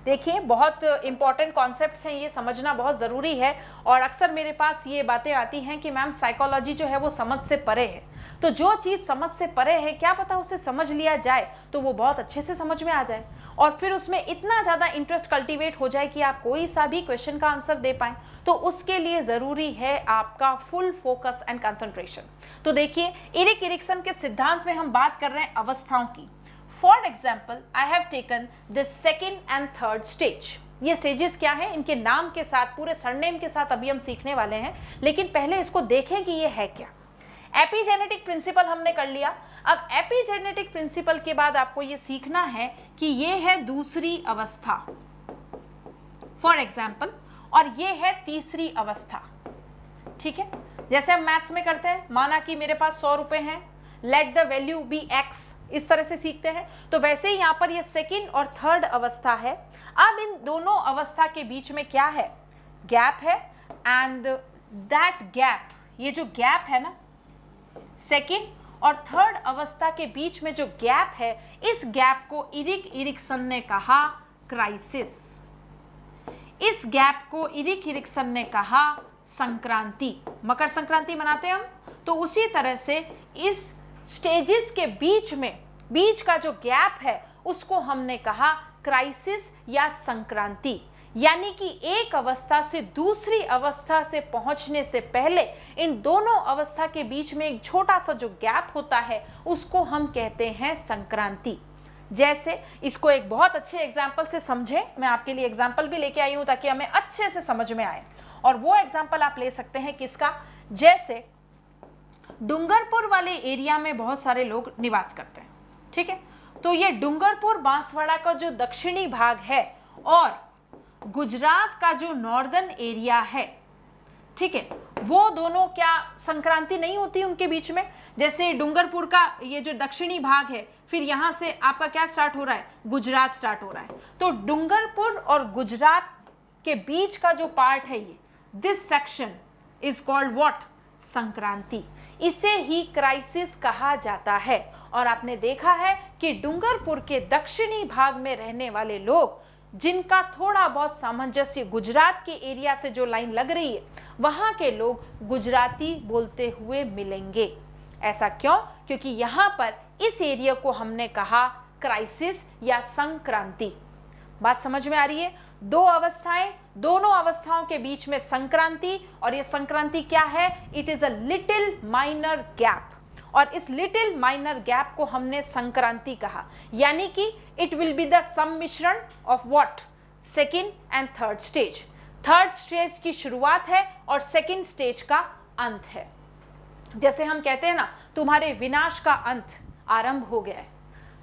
देखिए बहुत इंपॉर्टेंट कॉन्सेप्ट्स हैं, ये समझना बहुत ज़रूरी है। और अक्सर मेरे पास ये बातें आती हैं कि मैम साइकोलॉजी जो है वो समझ से परे है। तो जो चीज़ समझ से परे है, क्या पता उसे समझ लिया जाए तो वो बहुत अच्छे से समझ में आ जाए और फिर उसमें इतना ज़्यादा इंटरेस्ट कल्टीवेट हो जाए कि आप कोई सा भी क्वेश्चन का आंसर दे पाएँ। तो उसके लिए ज़रूरी है आपका फुल फोकस एंड कंसंट्रेशन। तो देखिए, इरिक इरिकसन के सिद्धांत में हम बात कर रहे हैं अवस्थाओं की। For example, I have taken the second and third stage. ये स्टेजेस क्या है, इनके नाम के साथ, पूरे सरनेम के साथ अभी हम सीखने वाले हैं, लेकिन पहले इसको देखें कि ये है क्या। एपिजेनेटिक प्रिंसिपल हमने कर लिया। अब एपिजेनेटिक प्रिंसिपल के बाद आपको ये सीखना है कि ये है दूसरी अवस्था, फॉर एग्जाम्पल, और ये है तीसरी अवस्था। ठीक है, जैसे हम मैथ्स में करते हैं, माना कि मेरे पास 100 रुपए हैं, let the value be x, इस तरह से सीखते हैं। तो वैसे ही यहाँ पर ये सेकेंड और थर्ड अवस्था है। अब इन दोनों अवस्था के बीच में क्या है, गैप है, एंड दैट गैप, ये जो गैप है ना, सेकेंड और थर्ड अवस्था के बीच में जो गैप है, इस गैप को इरिक इरिकसन ने कहा क्राइसिस। इस गैप को इरिक इरिकसन ने कहा संक्रांति। मकर संक्रांति मनाते हैं हम, तो उसी तरह से इस स्टेजेस के बीच में, बीच का जो गैप है उसको हमने कहा क्राइसिस या संक्रांति। यानी कि एक अवस्था से दूसरी अवस्था से पहुंचने से पहले इन दोनों अवस्था के बीच में एक छोटा सा जो गैप होता है उसको हम कहते हैं संक्रांति। जैसे इसको एक बहुत अच्छे एग्जाम्पल से समझें, मैं आपके लिए एग्जाम्पल भी लेके आई हूं ताकि हमें अच्छे से समझ में आए। और वो एग्जाम्पल आप ले सकते हैं किसका, जैसे डूंगरपुर वाले एरिया में बहुत सारे लोग निवास करते हैं। ठीक है, तो ये डूंगरपुर बांसवाड़ा का जो दक्षिणी भाग है और गुजरात का जो नॉर्दर्न एरिया है, ठीक है, वो दोनों क्या संक्रांति नहीं होती उनके बीच में। जैसे डूंगरपुर का ये जो दक्षिणी भाग है, फिर यहाँ से आपका क्या स्टार्ट हो रहा है, गुजरात स्टार्ट हो रहा है। तो डूंगरपुर और गुजरात के बीच का जो पार्ट है, ये this section is called what, Sankranti. इसे ही क्राइसिस कहा जाता है। और आपने देखा है कि डूंगरपुर के दक्षिणी भाग में रहने वाले लोग, जिनका थोड़ा बहुत सामंजस्य गुजरात के एरिया से जो लाइन लग रही है, वहां के लोग गुजराती बोलते हुए मिलेंगे। ऐसा क्यों? क्योंकि यहाँ पर इस एरिया को हमने कहा क्राइसिस या संक्रांति। बात समझ में आ रही है? दो अवस्थाएं, दोनों अवस्थाओं के बीच में संक्रांति, और ये संक्रांति क्या है, it is a little minor gap. और इस लिटिल माइनर गैप को हमने संक्रांति कहा, यानी कि इट विल बी द सम्मिश्रण of what, second and third stage. Third stage की शुरुआत है और सेकेंड स्टेज का अंत है। जैसे हम कहते हैं ना, तुम्हारे विनाश का अंत आरंभ हो गया है,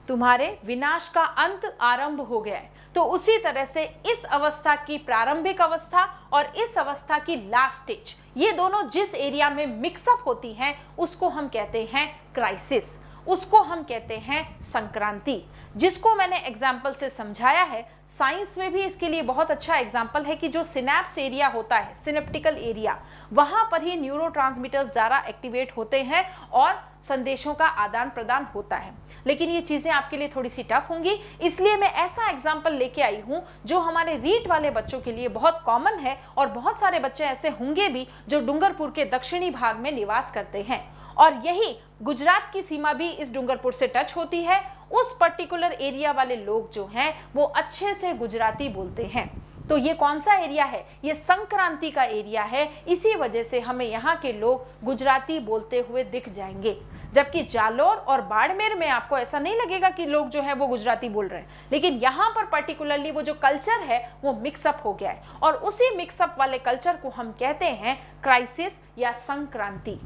तुम्हारे विनाश का अंत आरंभ हो गया है। तो उसी तरह से इस अवस्था की प्रारंभिक अवस्था और इस अवस्था की लास्ट स्टेज, ये दोनों जिस एरिया में मिक्सअप होती हैं उसको हम कहते हैं क्राइसिस, उसको हम कहते हैं संक्रांति, जिसको मैंने एग्जाम्पल से समझाया है। साइंस में भी इसके लिए बहुत अच्छा एग्जाम्पल है कि जो सिनेप्स एरिया होता है, सिनेप्टिकल एरिया, वहां पर ही न्यूरोट्रांसमीटर्स ज़्यादा एक्टिवेट होते हैं और संदेशों का आदान प्रदान होता है। लेकिन ये चीज़ें आपके लिए थोड़ी सी टफ होंगी, इसलिए मैं ऐसा एग्जाम्पल लेके आई हूँ जो हमारे रीट वाले बच्चों के लिए बहुत कॉमन है, और बहुत सारे बच्चे ऐसे होंगे भी जो डूंगरपुर के दक्षिणी भाग में निवास करते हैं, और यही गुजरात की सीमा भी इस डूंगरपुर से टच होती है। उस पर्टिकुलर एरिया वाले लोग जो हैं वो अच्छे से गुजराती बोलते हैं। तो ये कौन सा एरिया है? ये संक्रांति का एरिया है। इसी वजह से हमें यहाँ के लोग गुजराती बोलते हुए दिख जाएंगे, जबकि जालोर और बाड़मेर में आपको ऐसा नहीं लगेगा कि लोग जो है वो गुजराती बोल रहे हैं। लेकिन यहाँ पर पर्टिकुलरली वो जो कल्चर है वो मिक्सअप हो गया है, और उसी मिक्सअप वाले कल्चर को हम कहते हैं क्राइसिस या संक्रांति।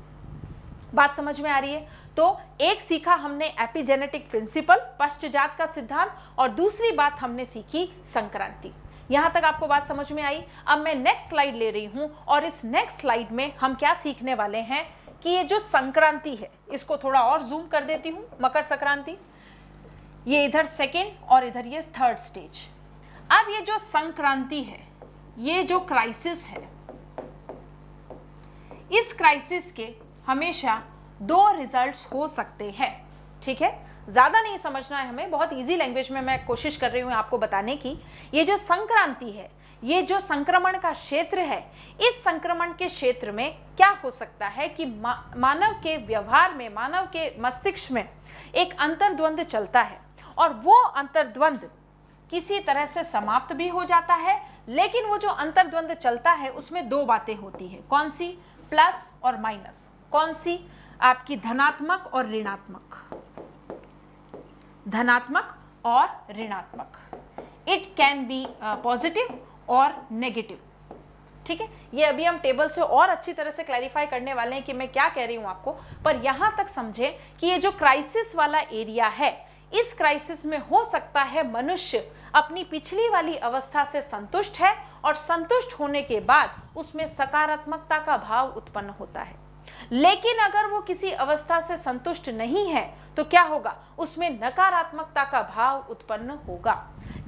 बात समझ में आ रही है? तो एक सीखा हमने एपिजेनेटिक प्रिंसिपल, पश्चजात का सिद्धांत, और दूसरी बात हमने सीखी संक्रांति। यहां तक आपको बात समझ में आई? अब मैं नेक्स्ट स्लाइड ले रही हूं, और इस नेक्स्ट स्लाइड में हम क्या सीखने वाले हैं कि ये जो संक्रांति है, इसको थोड़ा और जूम कर देती हूं, मकर संक्रांति, ये इधर सेकेंड और इधर ये थर्ड स्टेज। अब ये जो संक्रांति है, ये जो क्राइसिस है, इस क्राइसिस के हमेशा दो रिजल्ट्स हो सकते हैं। ठीक है, ज़्यादा नहीं समझना है हमें, बहुत इजी लैंग्वेज में मैं कोशिश कर रही हूँ आपको बताने की। ये जो संक्रांति है, ये जो संक्रमण का क्षेत्र है, इस संक्रमण के क्षेत्र में क्या हो सकता है कि मानव के व्यवहार में, मानव के मस्तिष्क में एक अंतर्द्वंद चलता है, और वो अंतर्द्वंद किसी तरह से समाप्त भी हो जाता है। लेकिन वो जो अंतर्द्वंद चलता है उसमें दो बातें होती है। कौन सी? प्लस और माइनस। कौन सी? आपकी धनात्मक और ऋणात्मक, धनात्मक और ऋणात्मक। इट कैन बी पॉजिटिव और नेगेटिव। ठीक है, ये अभी हम टेबल से और अच्छी तरह से क्लैरिफाई करने वाले हैं कि मैं क्या कह रही हूं आपको, पर यहां तक समझे कि ये जो क्राइसिस वाला एरिया है, इस क्राइसिस में हो सकता है मनुष्य अपनी पिछली वाली अवस्था से संतुष्ट है, और संतुष्ट होने के बाद उसमें सकारात्मकता का भाव उत्पन्न होता है। लेकिन अगर वो किसी अवस्था से संतुष्ट नहीं है तो क्या होगा? उसमें नकारात्मकता का भाव उत्पन्न होगा।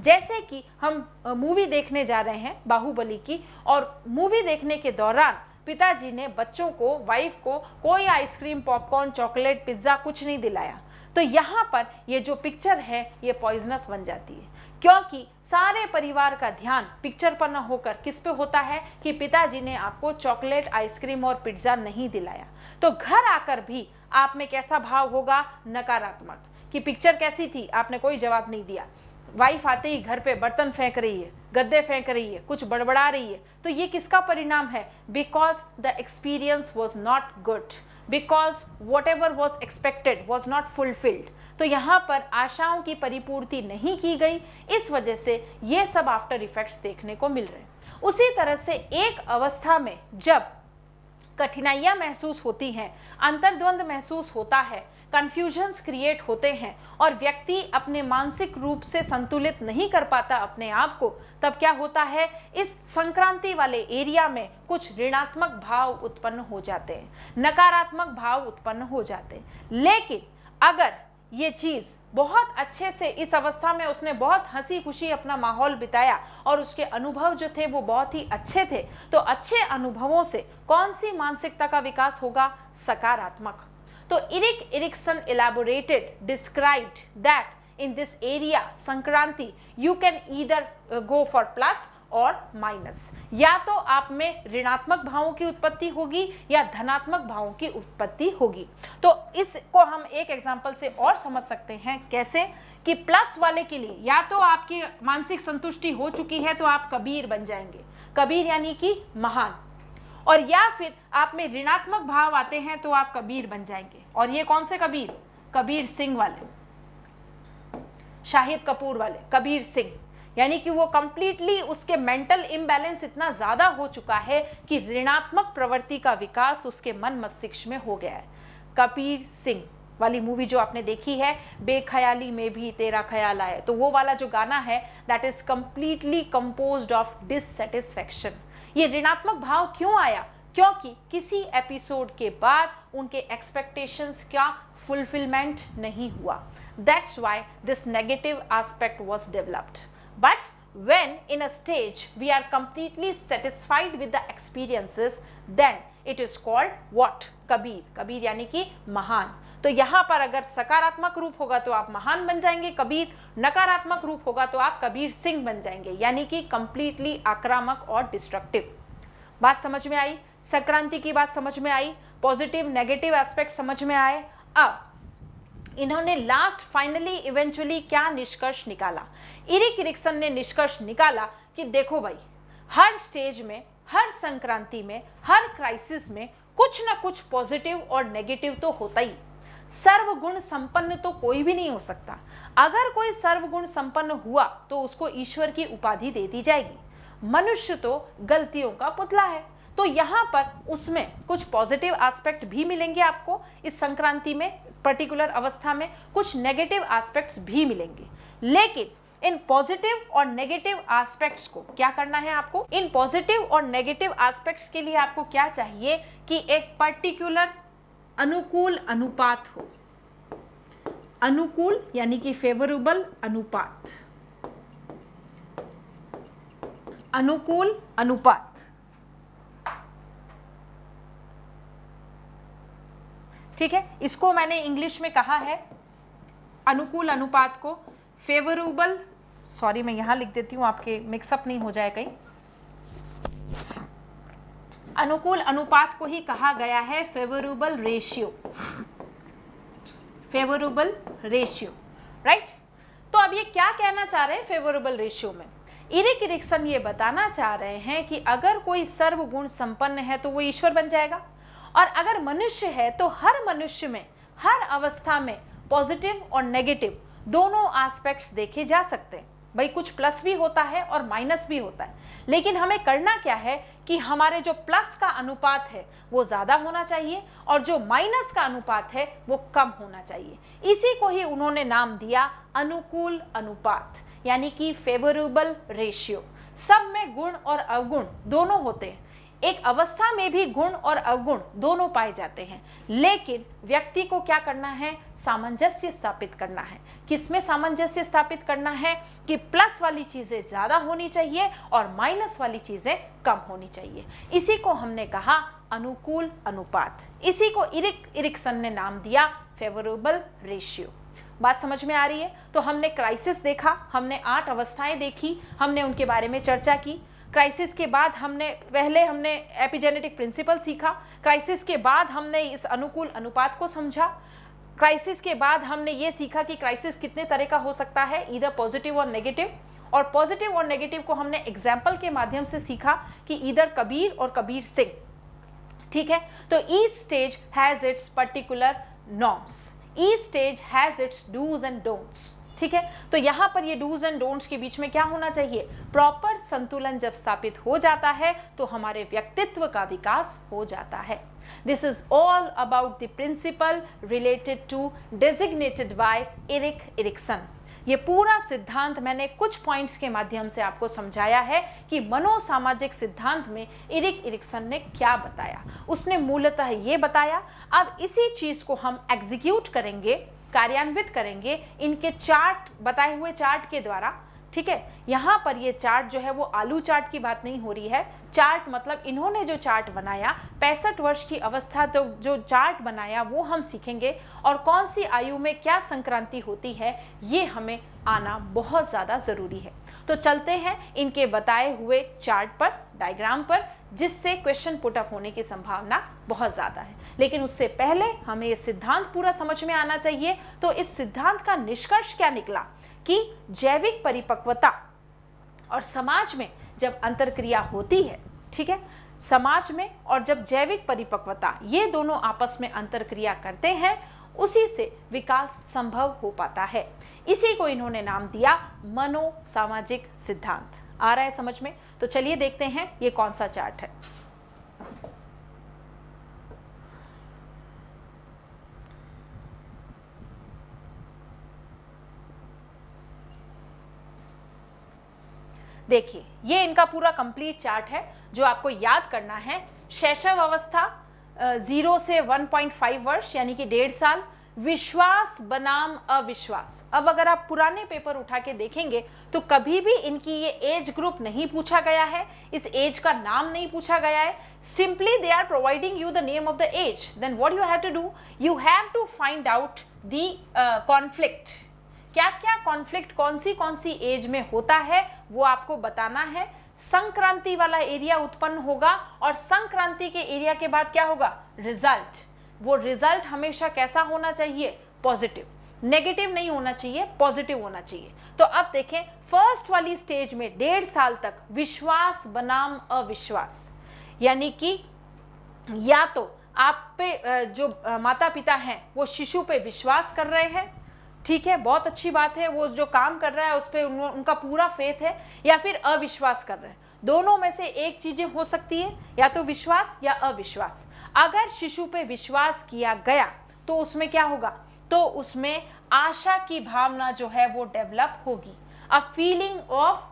जैसे कि हम मूवी देखने जा रहे हैं बाहुबली की, और मूवी देखने के दौरान पिताजी ने बच्चों को, वाइफ को कोई आइसक्रीम, पॉपकॉर्न, चॉकलेट, पिज्जा कुछ नहीं दिलाया, तो यहाँ पर ये जो पिक्चर है ये पॉइजनस बन जाती है, क्योंकि सारे परिवार का ध्यान पिक्चर पर न होकर किस पे होता है कि पिताजी ने आपको चॉकलेट, आइसक्रीम और पिज्जा नहीं दिलाया। तो घर आकर भी आप में कैसा भाव होगा? नकारात्मक, कि पिक्चर कैसी थी, आपने कोई जवाब नहीं दिया। वाइफ आते ही घर पे बर्तन फेंक रही है, गद्दे फेंक रही है, कुछ बड़बड़ा रही है, तो ये किसका परिणाम है? Because the experience was not good, because what ever was expected was not fulfilled. तो यहाँ पर आशाओं की परिपूर्ति नहीं की गई, इस वजह से ये सब आफ्टर इफेक्ट्स देखने को मिल रहे हैं। उसी तरह से एक अवस्था में जब कठिनाइयाँ महसूस होती हैं, अंतर्द्वंद महसूस होता है, कन्फ्यूजन्स क्रिएट होते हैं, और व्यक्ति अपने मानसिक रूप से संतुलित नहीं कर पाता अपने आप को, तब क्या होता है? इस संक्रांति वाले एरिया में कुछ ऋणात्मक भाव उत्पन्न हो जाते हैं, नकारात्मक भाव उत्पन्न हो जाते हैं। लेकिन अगर ये चीज़ बहुत अच्छे से, इस अवस्था में उसने बहुत हंसी खुशी अपना माहौल बिताया और उसके अनुभव जो थे वो बहुत ही अच्छे थे, तो अच्छे अनुभवों से कौन सी मानसिकता का विकास होगा? सकारात्मक। तो Erik Erikson elaborated, described that in this area संक्रांति you can either go for plus और माइनस, या तो आप में ऋणात्मक भावों की उत्पत्ति होगी या धनात्मक भावों की उत्पत्ति होगी। तो इसको हम एक एग्जांपल से और समझ सकते हैं। कैसे? कि प्लस वाले के लिए या तो आपकी मानसिक संतुष्टि हो चुकी है तो आप कबीर बन जाएंगे, कबीर यानी कि महान, और या फिर आप में ऋणात्मक भाव आते हैं तो आप कबीर बन जाएंगे। और ये कौन से कबीर? कबीर सिंह वाले, शाहिद कपूर वाले कबीर सिंह। यानी कि वो कंप्लीटली उसके मेंटल इम्बैलेंस इतना ज्यादा हो चुका है कि ऋणात्मक प्रवृत्ति का विकास उसके मन मस्तिष्क में हो गया है। कबीर सिंह वाली मूवी जो आपने देखी है, बेख्याली में भी तेरा ख्याल आए, तो वो वाला जो गाना है that is completely composed of dissatisfaction. ये ऋणात्मक भाव क्यों आया? क्योंकि किसी एपिसोड के बाद उनके एक्सपेक्टेशंस का फुलफिलमेंट नहीं हुआ। That's why this negative aspect was developed. But when in a stage we are completely satisfied with the experiences, then it is called what? Kabir. Kabir यानी कि महान। तो यहाँ पर अगर सकारात्मक रूप होगा तो आप महान बन जाएंगे कबीर, नकारात्मक रूप होगा तो आप कबीर सिंह बन जाएंगे, यानी कि कंप्लीटली आक्रामक और डिस्ट्रक्टिव। बात समझ में आई? संक्रांति की बात समझ में आई, पॉजिटिव नेगेटिव एस्पेक्ट समझ में आए। अब इन्होंने लास्ट फाइनली इवेंचुअली क्या निष्कर्ष निकाला? इरिक इरिक्सन ने निष्कर्ष निकाला कि देखो भाई, हर स्टेज में, हर संक्रांति में, हर क्राइसिस में कुछ ना कुछ पॉजिटिव और नेगेटिव तो होता ही। सर्वगुण संपन्न तो कोई भी नहीं हो सकता। अगर कोई सर्वगुण संपन्न हुआ तो उसको ईश्वर की उपाधि दे दी जाएगी। मनुष्य तो गलतियों का पुतला है। तो यहाँ पर उसमें कुछ पॉजिटिव एस्पेक्ट भी मिलेंगे आपको इस संक्रांति में, पर्टिकुलर अवस्था में कुछ नेगेटिव एस्पेक्ट्स भी मिलेंगे। लेकिन इन पॉजिटिव और नेगेटिव एस्पेक्ट्स को क्या करना है आपको? इन पॉजिटिव और नेगेटिव एस्पेक्ट्स के लिए आपको क्या चाहिए कि एक पर्टिकुलर अनुकूल अनुपात हो। अनुकूल यानी कि फेवरेबल अनुपात, अनुकूल अनुपात। ठीक है, इसको मैंने इंग्लिश में कहा है अनुकूल अनुपात को फेवरेबल, सॉरी मैं यहां लिख देती हूं आपके मिक्सअप नहीं हो जाए कहीं। अनुकूल अनुपात को ही कहा गया है favourable ratio, favourable ratio, right. तो अब ये क्या कहना चाह रहे हैं फेवरेबल रेशियो में? इरिक इरिक्सन ये बताना चाह रहे हैं कि अगर कोई सर्वगुण संपन्न है तो वो ईश्वर बन जाएगा, और अगर मनुष्य है तो हर मनुष्य में हर अवस्था में पॉजिटिव और नेगेटिव दोनों एस्पेक्ट्स देखे जा सकते हैं। भाई कुछ प्लस भी होता है और माइनस भी होता है, लेकिन हमें करना क्या है कि हमारे जो प्लस का अनुपात है वो ज़्यादा होना चाहिए और जो माइनस का अनुपात है वो कम होना चाहिए। इसी को ही उन्होंने नाम दिया अनुकूल अनुपात, यानी कि फेवरेबल रेशियो। सब में गुण और अवगुण दोनों होते हैं, एक अवस्था में भी गुण और अवगुण दोनों पाए जाते हैं, लेकिन व्यक्ति को क्या करना है? सामंजस्य स्थापित करना है। किसमें सामंजस्य स्थापित करना है? कि प्लस वाली चीजें ज्यादा होनी चाहिए और माइनस वाली चीजें कम होनी चाहिए। इसी को हमने कहा अनुकूल अनुपात। इसी को इरिक इरिक्सन ने नाम दिया फेवरेबल रेशियो। बात समझ में आ रही है? तो हमने क्राइसिस देखा, हमने 8 अवस्थाएं देखी, हमने उनके बारे में चर्चा की। क्राइसिस के बाद हमने एपिजेनेटिक प्रिंसिपल सीखा। क्राइसिस के बाद हमने इस अनुकूल अनुपात को समझा। क्राइसिस के बाद हमने ये सीखा कि क्राइसिस कितने तरह का हो सकता है, इधर पॉजिटिव और नेगेटिव, और पॉजिटिव और नेगेटिव को हमने एग्जाम्पल के माध्यम से सीखा कि इधर कबीर और कबीर सिंह। ठीक है, तो each stage has its particular norms, each stage has its dos and don'ts. ठीक है, तो यहाँ पर ये डूज एंड डोंट्स के बीच में क्या होना चाहिए? प्रॉपर संतुलन जब स्थापित हो जाता है तो हमारे व्यक्तित्व का विकास हो जाता है। This is all about the principle related to designated by Erik Erikson. ये पूरा सिद्धांत मैंने कुछ पॉइंट्स के माध्यम से आपको समझाया है कि मनोसामाजिक सिद्धांत में इरिक इरिक्सन ने क्या बताया। उसने मूलतः ये बताया। अब इसी चीज को हम एग्जीक्यूट करेंगे, कार्यान्वित करेंगे इनके चार्ट, बताए हुए चार्ट के द्वारा। ठीक है, यहाँ पर ये चार्ट जो है वो आलू चार्ट की बात नहीं हो रही है। चार्ट मतलब इन्होंने जो चार्ट बनाया 65 वर्ष की अवस्था, तो जो चार्ट बनाया वो हम सीखेंगे, और कौन सी आयु में क्या संक्रांति होती है ये हमें आना बहुत ज़्यादा ज़रूरी है। तो चलते हैं इनके बताए हुए चार्ट पर, डायग्राम पर, जिससे क्वेश्चन पुटअप होने की संभावना बहुत ज़्यादा है। लेकिन उससे पहले हमें ये सिद्धांत पूरा समझ में आना चाहिए। तो इस सिद्धांत का निष्कर्ष क्या निकला कि जैविक परिपक्वता और समाज में जब अंतरक्रिया होती है, ठीक है, समाज में और जब जैविक परिपक्वता ये दोनों आपस में अंतरक्रिया करते हैं, उसी से विकास संभव हो पाता है। इसी को इन्होंने नाम दिया मनोसामाजिक सिद्धांत। आ रहा है समझ में? तो चलिए देखते हैं ये कौन सा चार्ट है। देखिए, ये इनका पूरा कंप्लीट चार्ट है जो आपको याद करना है। शैशव अवस्था 0 से 1.5 वर्ष यानी कि 1.5 साल, विश्वास बनाम अविश्वास। अब अगर आप पुराने पेपर उठा के देखेंगे तो कभी भी इनकी ये एज ग्रुप नहीं पूछा गया है, इस एज का नाम नहीं पूछा गया है। Simply they are providing you the name of the age, then what you have to do, you have to find out the conflict. क्या क्या कॉन्फ्लिक्ट कौन सी एज में होता है वो आपको बताना है। संक्रांति वाला एरिया उत्पन्न होगा और संक्रांति के एरिया के बाद क्या होगा, रिजल्ट। वो रिजल्ट हमेशा कैसा होना चाहिए, पॉजिटिव, नेगेटिव नहीं होना चाहिए, पॉजिटिव होना चाहिए। तो अब देखें, फर्स्ट वाली स्टेज में 1.5 साल तक विश्वास बनाम अविश्वास, यानी कि या तो आप पे जो माता पिता हैं वो शिशु पे विश्वास कर रहे हैं, ठीक है, बहुत अच्छी बात है, वो जो काम कर रहा है उस पर उनका पूरा फेथ है, या फिर अविश्वास कर रहे हैं। दोनों में से एक चीजें हो सकती है, या तो विश्वास या अविश्वास। अगर शिशु पे विश्वास किया गया तो उसमें क्या होगा, तो उसमें आशा की भावना जो है वो डेवलप होगी। A feeling of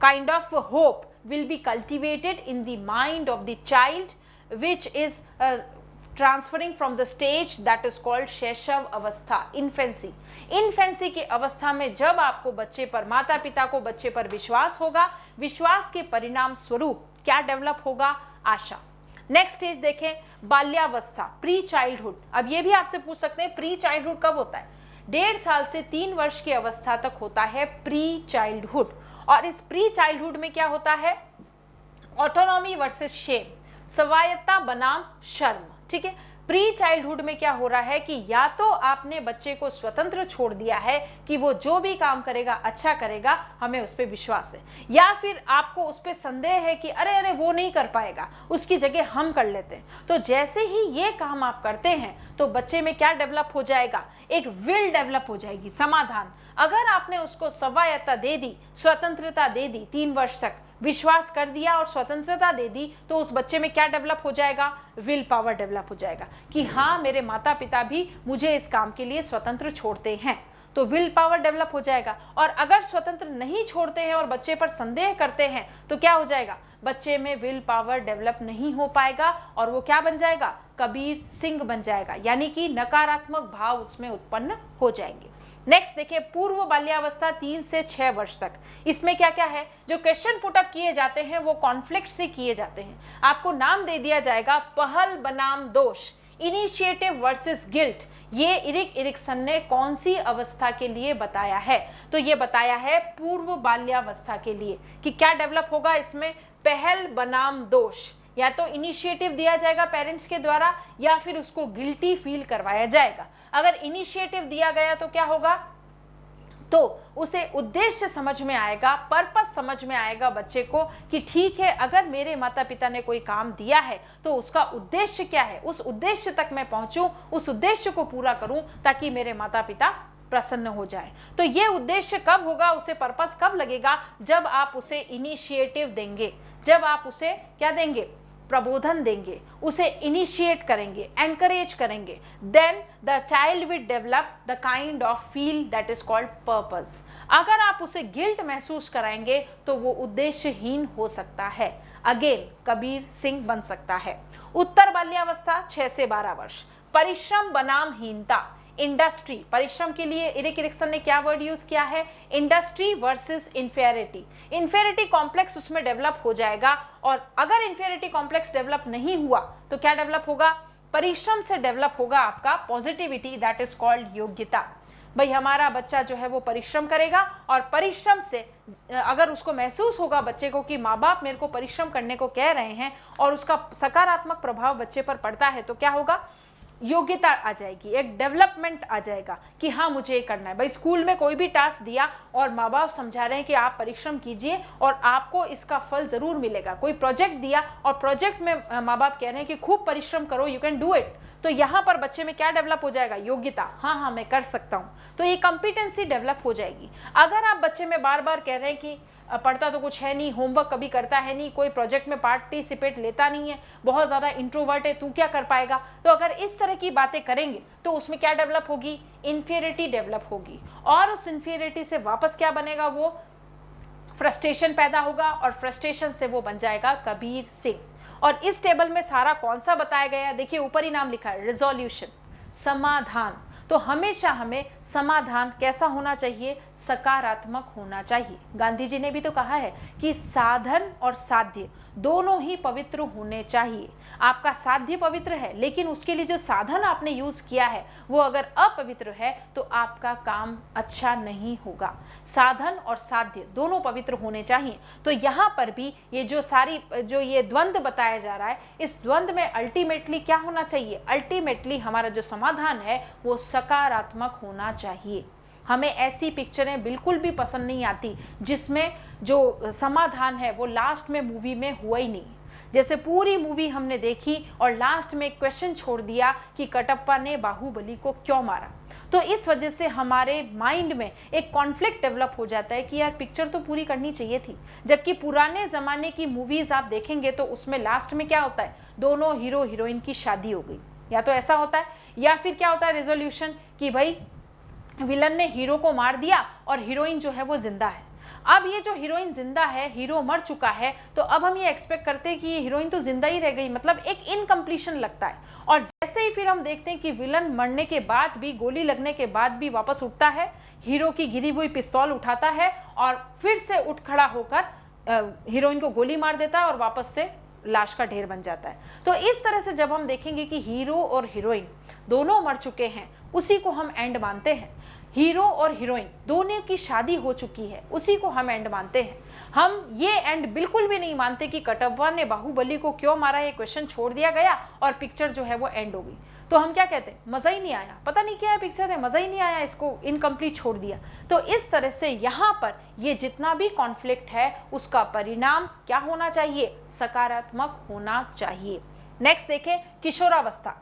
kind of hope will be cultivated in the mind of the child which is transferring from the stage that is called शैशव अवस्था, इन्फेंसी। इन्फेंसी की अवस्था में जब आपको बच्चे पर, माता पिता को बच्चे पर विश्वास होगा, विश्वास के परिणाम स्वरूप क्या डेवलप होगा, आशा। नेक्स्ट स्टेज देखें, बाल्यावस्था, प्री चाइल्डहुड। अब ये भी आपसे पूछ सकते हैं प्री चाइल्डहुड कब होता है, 1.5 साल से 3 वर्ष की अवस्था तक होता है प्री चाइल्डहुड। और इस प्री चाइल्डहुड में क्या होता है, ऑटोनॉमी वर्सेस शेम, स्वायत्ता बनाम शर्म, ठीक है। प्री चाइल्डहुड में क्या हो रहा है कि या तो आपने बच्चे को स्वतंत्र छोड़ दिया है कि वो जो भी काम करेगा अच्छा करेगा, हमें उस पर विश्वास है, या फिर आपको उस पर संदेह है कि अरे अरे वो नहीं कर पाएगा, उसकी जगह हम कर लेते हैं। तो जैसे ही ये काम आप करते हैं तो बच्चे में क्या डेवलप हो जाएगा, एक विल डेवलप हो जाएगी, समाधान। अगर आपने उसको स्वायत्ता दे दी, स्वतंत्रता दे दी, 3 वर्ष तक विश्वास कर दिया और स्वतंत्रता दे दी, तो उस बच्चे में क्या डेवलप हो जाएगा, विल पावर डेवलप हो जाएगा कि हाँ मेरे माता पिता भी मुझे इस काम के लिए स्वतंत्र छोड़ते हैं, तो विल पावर डेवलप हो जाएगा। और अगर स्वतंत्र नहीं छोड़ते हैं और बच्चे पर संदेह करते हैं तो क्या हो जाएगा, बच्चे में विल पावर डेवलप नहीं हो पाएगा और वो क्या बन जाएगा, कबीर सिंह बन जाएगा, यानी कि नकारात्मक भाव उसमें उत्पन्न हो जाएंगे। नेक्स्ट देखिए, पूर्व बाल्यावस्था 3 से 6 वर्ष तक। इसमें क्या क्या है, जो क्वेश्चन पुटअप किए जाते हैं वो कॉन्फ्लिक्ट से किए जाते हैं। आपको नाम दे दिया जाएगा पहल बनाम दोष, इनिशिएटिव वर्सेस गिल्ट। ये इरिक इरिक्सन ने कौन सी अवस्था के लिए बताया है, तो ये बताया है पूर्व बाल्यावस्था के लिए कि क्या डेवलप होगा इसमें, पहल बनाम दोष, या तो इनिशिएटिव दिया जाएगा पेरेंट्स के द्वारा या फिर उसको गिल्टी फील करवाया जाएगा। अगर इनिशिएटिव दिया गया तो क्या होगा, तो उसे उद्देश्य समझ में आएगा, पर्पस समझ में आएगा बच्चे को कि ठीक है अगर मेरे माता पिता ने कोई काम दिया है तो उसका उद्देश्य क्या है, उस उद्देश्य तक मैं पहुंचूं, उस उद्देश्य को पूरा करूं ताकि मेरे माता पिता प्रसन्न हो जाए। तो ये उद्देश्य कब होगा, उसे पर्पस कब लगेगा, जब आप उसे इनिशिएटिव देंगे, जब आप उसे क्या देंगे, प्रबोधन देंगे, उसे इनिशिएट करेंगे, एनकरेज करेंगे, then the child will develop the kind of feel that is called purpose. अगर आप उसे गिल्ट महसूस कराएंगे तो वो उद्देश्यहीन हो सकता है, अगेन कबीर सिंह बन सकता है। उत्तर बाल्यावस्था 6 से 12 वर्ष, परिश्रम बनाम हीनता, इंडस्ट्री। परिश्रम के लिए इरिक इरिक्सन ने क्या वर्ड यूज किया है, industry versus inferiority. Inferiority complex उसमें डेवलप हो जाएगा, और अगर इंफेरिटी कॉम्प्लेक्स डेवलप नहीं हुआ तो क्या डेवलप होगा, परिश्रम से डेवलप होगा आपका पॉजिटिविटी दैट इज कॉल्ड योग्यता। भाई हमारा बच्चा जो है वो परिश्रम करेगा, और परिश्रम से अगर उसको महसूस होगा बच्चे को कि माँ बाप मेरे को परिश्रम करने को कह रहे हैं और उसका सकारात्मक प्रभाव बच्चे पर पड़ता है, तो क्या होगा, योग्यता आ जाएगी, एक डेवलपमेंट आ जाएगा कि हाँ मुझे ये करना है। भाई स्कूल में कोई भी टास्क दिया और माँ बाप समझा रहे हैं कि आप परिश्रम कीजिए और आपको इसका फल जरूर मिलेगा। कोई प्रोजेक्ट दिया और प्रोजेक्ट में माँ बाप कह रहे हैं कि खूब परिश्रम करो, यू कैन डू इट, तो यहाँ पर बच्चे में क्या डेवलप हो जाएगा? योग्यता, हाँ हाँ मैं कर सकता हूँ, तो ये कॉम्पिटेंसी डेवलप हो जाएगी। अगर आप बच्चे में बार बार कह रहे हैं कि पढ़ता तो कुछ है नहीं, होमवर्क कभी करता है नहीं, कोई प्रोजेक्ट में पार्टिसिपेट लेता नहीं है, बहुत ज़्यादा इंट्रोवर्ट है, तू क्या कर पाएगा, तो अगर इस तरह की बातें करेंगे तो उसमें क्या डेवलप होगी? इन्फीरियरिटी डेवलप होगी, और उस इन्फीरियरिटी से वापस क्या बनेगा? वो फ्रस्ट्रेशन पैदा होगा, और फ्रस्ट्रेशन से वो बन जाएगा कबीर सिंह। और इस टेबल में सारा कौन सा बताया गया है? देखिए ऊपर ही नाम लिखा है, रिजोल्यूशन, समाधान। तो हमेशा हमें समाधान कैसा होना चाहिए? सकारात्मक होना चाहिए। गांधी जी ने भी तो कहा है कि साधन और साध्य दोनों ही पवित्र होने चाहिए। आपका साध्य पवित्र है, लेकिन उसके लिए जो साधन आपने यूज किया है वो अगर अपवित्र है तो आपका काम अच्छा नहीं होगा। साधन और साध्य दोनों पवित्र होने चाहिए। तो यहाँ पर भी ये जो ये द्वंद्व बताया जा रहा है, इस द्वंद्व में अल्टीमेटली क्या होना चाहिए? अल्टीमेटली हमारा जो समाधान है वो सकारात्मक होना चाहिए। हमें ऐसी पिक्चरें बिल्कुल भी पसंद नहीं आती जिसमें जो समाधान है वो लास्ट में मूवी में हुआ ही नहीं। जैसे पूरी मूवी हमने देखी और लास्ट में एक क्वेश्चन छोड़ दिया कि कटप्पा ने बाहुबली को क्यों मारा, तो इस वजह से हमारे माइंड में एक कॉन्फ्लिक्ट डेवलप हो जाता है कि यार पिक्चर तो पूरी करनी चाहिए थी। जबकि पुराने ज़माने की मूवीज़ आप देखेंगे तो उसमें लास्ट में क्या होता है? दोनों हीरो हीरोइन की शादी हो गई, या तो ऐसा होता है, या फिर क्या होता है रेजोल्यूशन कि भाई विलन ने हीरो को मार दिया और हीरोइन जो है वो जिंदा है। अब ये जो हीरोइन जिंदा है, हीरो मर चुका है, तो अब हम ये एक्सपेक्ट करते हैं कि ये हीरोइन तो जिंदा ही रह गई, मतलब एक इनकम्प्लीशन लगता है। और जैसे ही फिर हम देखते हैं कि विलन मरने के बाद भी, गोली लगने के बाद भी वापस उठता है, हीरो की गिरी हुई पिस्तौल उठाता है और फिर से उठ खड़ा होकर हीरोइन को गोली मार देता है और वापस से लाश का ढेर बन जाता है। तो इस तरह से जब हम देखेंगे कि हीरो और हीरोइन दोनों मर चुके हैं, उसी को हम एंड मानते हैं। हीरो और हीरोइन दोनों की शादी हो चुकी है, उसी को हम एंड मानते हैं। हम ये एंड बिल्कुल भी नहीं मानते कि कटप्पा ने बाहुबली को क्यों मारा, ये क्वेश्चन छोड़ दिया गया और पिक्चर जो है वो एंड हो गई। तो हम क्या कहते हैं? मज़ा ही नहीं आया, पता नहीं क्या है पिक्चर है, मज़ा ही नहीं आया, इसको इनकम्प्लीट छोड़ दिया। तो इस तरह से यहाँ पर ये जितना भी कॉन्फ्लिक्ट है उसका परिणाम क्या होना चाहिए? सकारात्मक होना चाहिए। नेक्स्ट देखें, किशोरावस्था,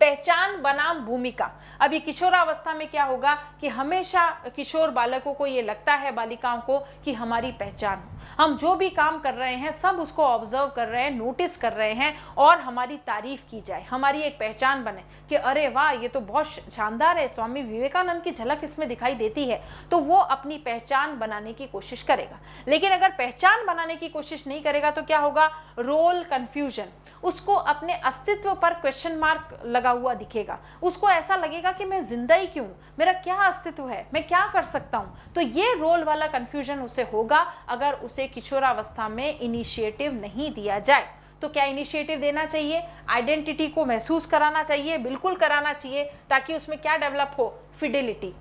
पहचान बनाम भूमिका। अभी किशोरावस्था में क्या होगा कि हमेशा किशोर बालकों को ये लगता है, बालिकाओं को, कि हमारी पहचान हो, हम जो भी काम कर रहे हैं सब उसको ऑब्जर्व कर रहे हैं, नोटिस कर रहे हैं और हमारी तारीफ की जाए, हमारी एक पहचान बने कि अरे वाह ये तो बहुत शानदार है, स्वामी विवेकानंद की झलक इसमें दिखाई देती है। तो वो अपनी पहचान बनाने की कोशिश करेगा। लेकिन अगर पहचान बनाने की कोशिश नहीं करेगा तो क्या होगा? रोल कंफ्यूजन, उसको अपने अस्तित्व पर क्वेश्चन मार्क लगा हुआ दिखेगा। उसको ऐसा लगेगा कि मैं जिंदा ही क्यों, मेरा क्या अस्तित्व है, मैं क्या कर सकता हूं। तो ये रोल वाला कंफ्यूजन उसे होगा अगर उसे किशोरावस्था में इनिशिएटिव नहीं दिया जाए। तो क्या इनिशिएटिव देना चाहिए? आइडेंटिटी को महसूस कराना चाहिए, बिल्कुल कराना चाहिए, ताकि उसमें क्या डेवलप हो? फिडेलिटी।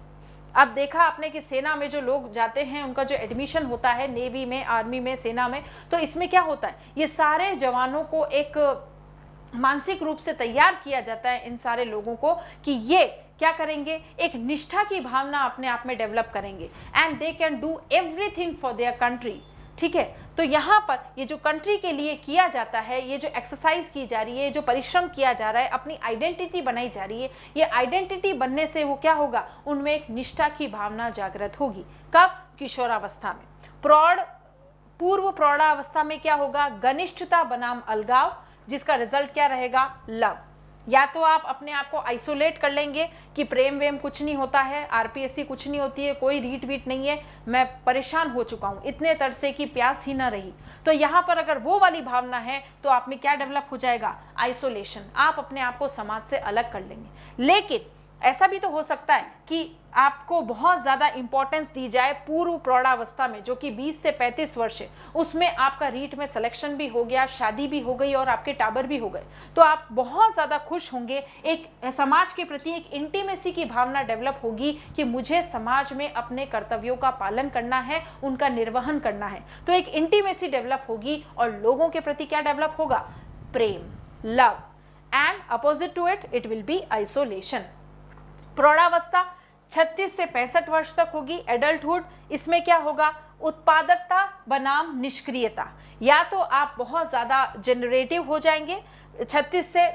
अब देखा आपने कि सेना में जो लोग जाते हैं उनका जो एडमिशन होता है, नेवी में, आर्मी में, सेना में, तो इसमें क्या होता है? ये सारे जवानों को एक मानसिक रूप से तैयार किया जाता है, इन सारे लोगों को, कि ये क्या करेंगे? एक निष्ठा की भावना अपने आप में डेवलप करेंगे and they can do everything for their country. ठीक है, तो यहाँ पर ये जो कंट्री के लिए किया जाता है, ये जो एक्सरसाइज की जा रही है, जो परिश्रम किया जा रहा है, अपनी आइडेंटिटी बनाई जा रही है, ये आइडेंटिटी बनने से वो क्या होगा? उनमें एक निष्ठा की भावना जागृत होगी। कब? किशोरावस्था में। पूर्व प्रौढ़ावस्था में क्या होगा? घनिष्ठता बनाम अलगाव, जिसका रिजल्ट क्या रहेगा? लव। या तो आप अपने आप को आइसोलेट कर लेंगे कि प्रेम वेम कुछ नहीं होता है, आरपीएससी कुछ नहीं होती है, कोई रीट वीट नहीं है, मैं परेशान हो चुका हूँ, इतने तरसे कि प्यास ही ना रही। तो यहाँ पर अगर वो वाली भावना है तो आप में क्या डेवलप हो जाएगा? आइसोलेशन। आप अपने आप को समाज से अलग कर लेंगे। लेकिन ऐसा भी तो हो सकता है कि आपको बहुत ज़्यादा इंपॉर्टेंस दी जाए पूर्व प्रौढ़ावस्था में, जो कि 20 से 35 वर्ष है, उसमें आपका रीट में सिलेक्शन भी हो गया, शादी भी हो गई और आपके टाबर भी हो गए, तो आप बहुत ज़्यादा खुश होंगे। एक समाज के प्रति एक इंटीमेसी की भावना डेवलप होगी कि मुझे समाज में अपने कर्तव्यों का पालन करना है, उनका निर्वहन करना है। तो एक इंटीमेसी डेवलप होगी और लोगों के प्रति क्या डेवलप होगा? प्रेम, love. And opposite to it, it will be isolation. प्रौढ़ावस्था 36 से 65 वर्ष तक होगी, एडल्टहुड। इसमें क्या होगा? उत्पादकता बनाम निष्क्रियता। या तो आप बहुत ज़्यादा जनरेटिव हो जाएंगे 36 से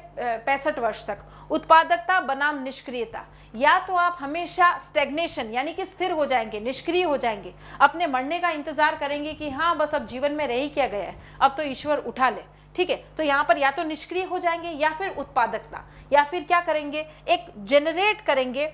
65 वर्ष तक, उत्पादकता बनाम निष्क्रियता, या तो आप हमेशा स्टेग्नेशन यानी कि स्थिर हो जाएंगे, निष्क्रिय हो जाएंगे, अपने मरने का इंतजार करेंगे कि हाँ बस अब जीवन में रह ही क्या गया है, अब तो ईश्वर उठा ले। ठीक है, तो यहाँ पर या तो निष्क्रिय हो जाएंगे या फिर उत्पादकता, या फिर क्या करेंगे, एक जनरेट करेंगे,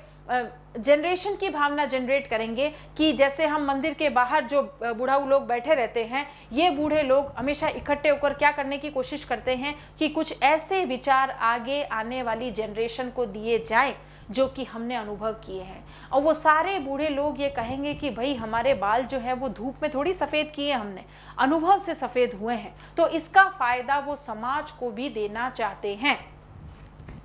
जनरेशन की भावना जनरेट करेंगे कि जैसे हम मंदिर के बाहर जो बूढ़ाऊ लोग बैठे रहते हैं, ये बूढ़े लोग हमेशा इकट्ठे होकर क्या करने की कोशिश करते हैं कि कुछ ऐसे विचार आगे आने वाली जनरेशन को दिए जाएं जो कि हमने अनुभव किए हैं। और वो सारे बूढ़े लोग ये कहेंगे कि भाई हमारे बाल जो है वो धूप में थोड़ी सफ़ेद किए, हमने अनुभव से सफ़ेद हुए हैं, तो इसका फ़ायदा वो समाज को भी देना चाहते हैं।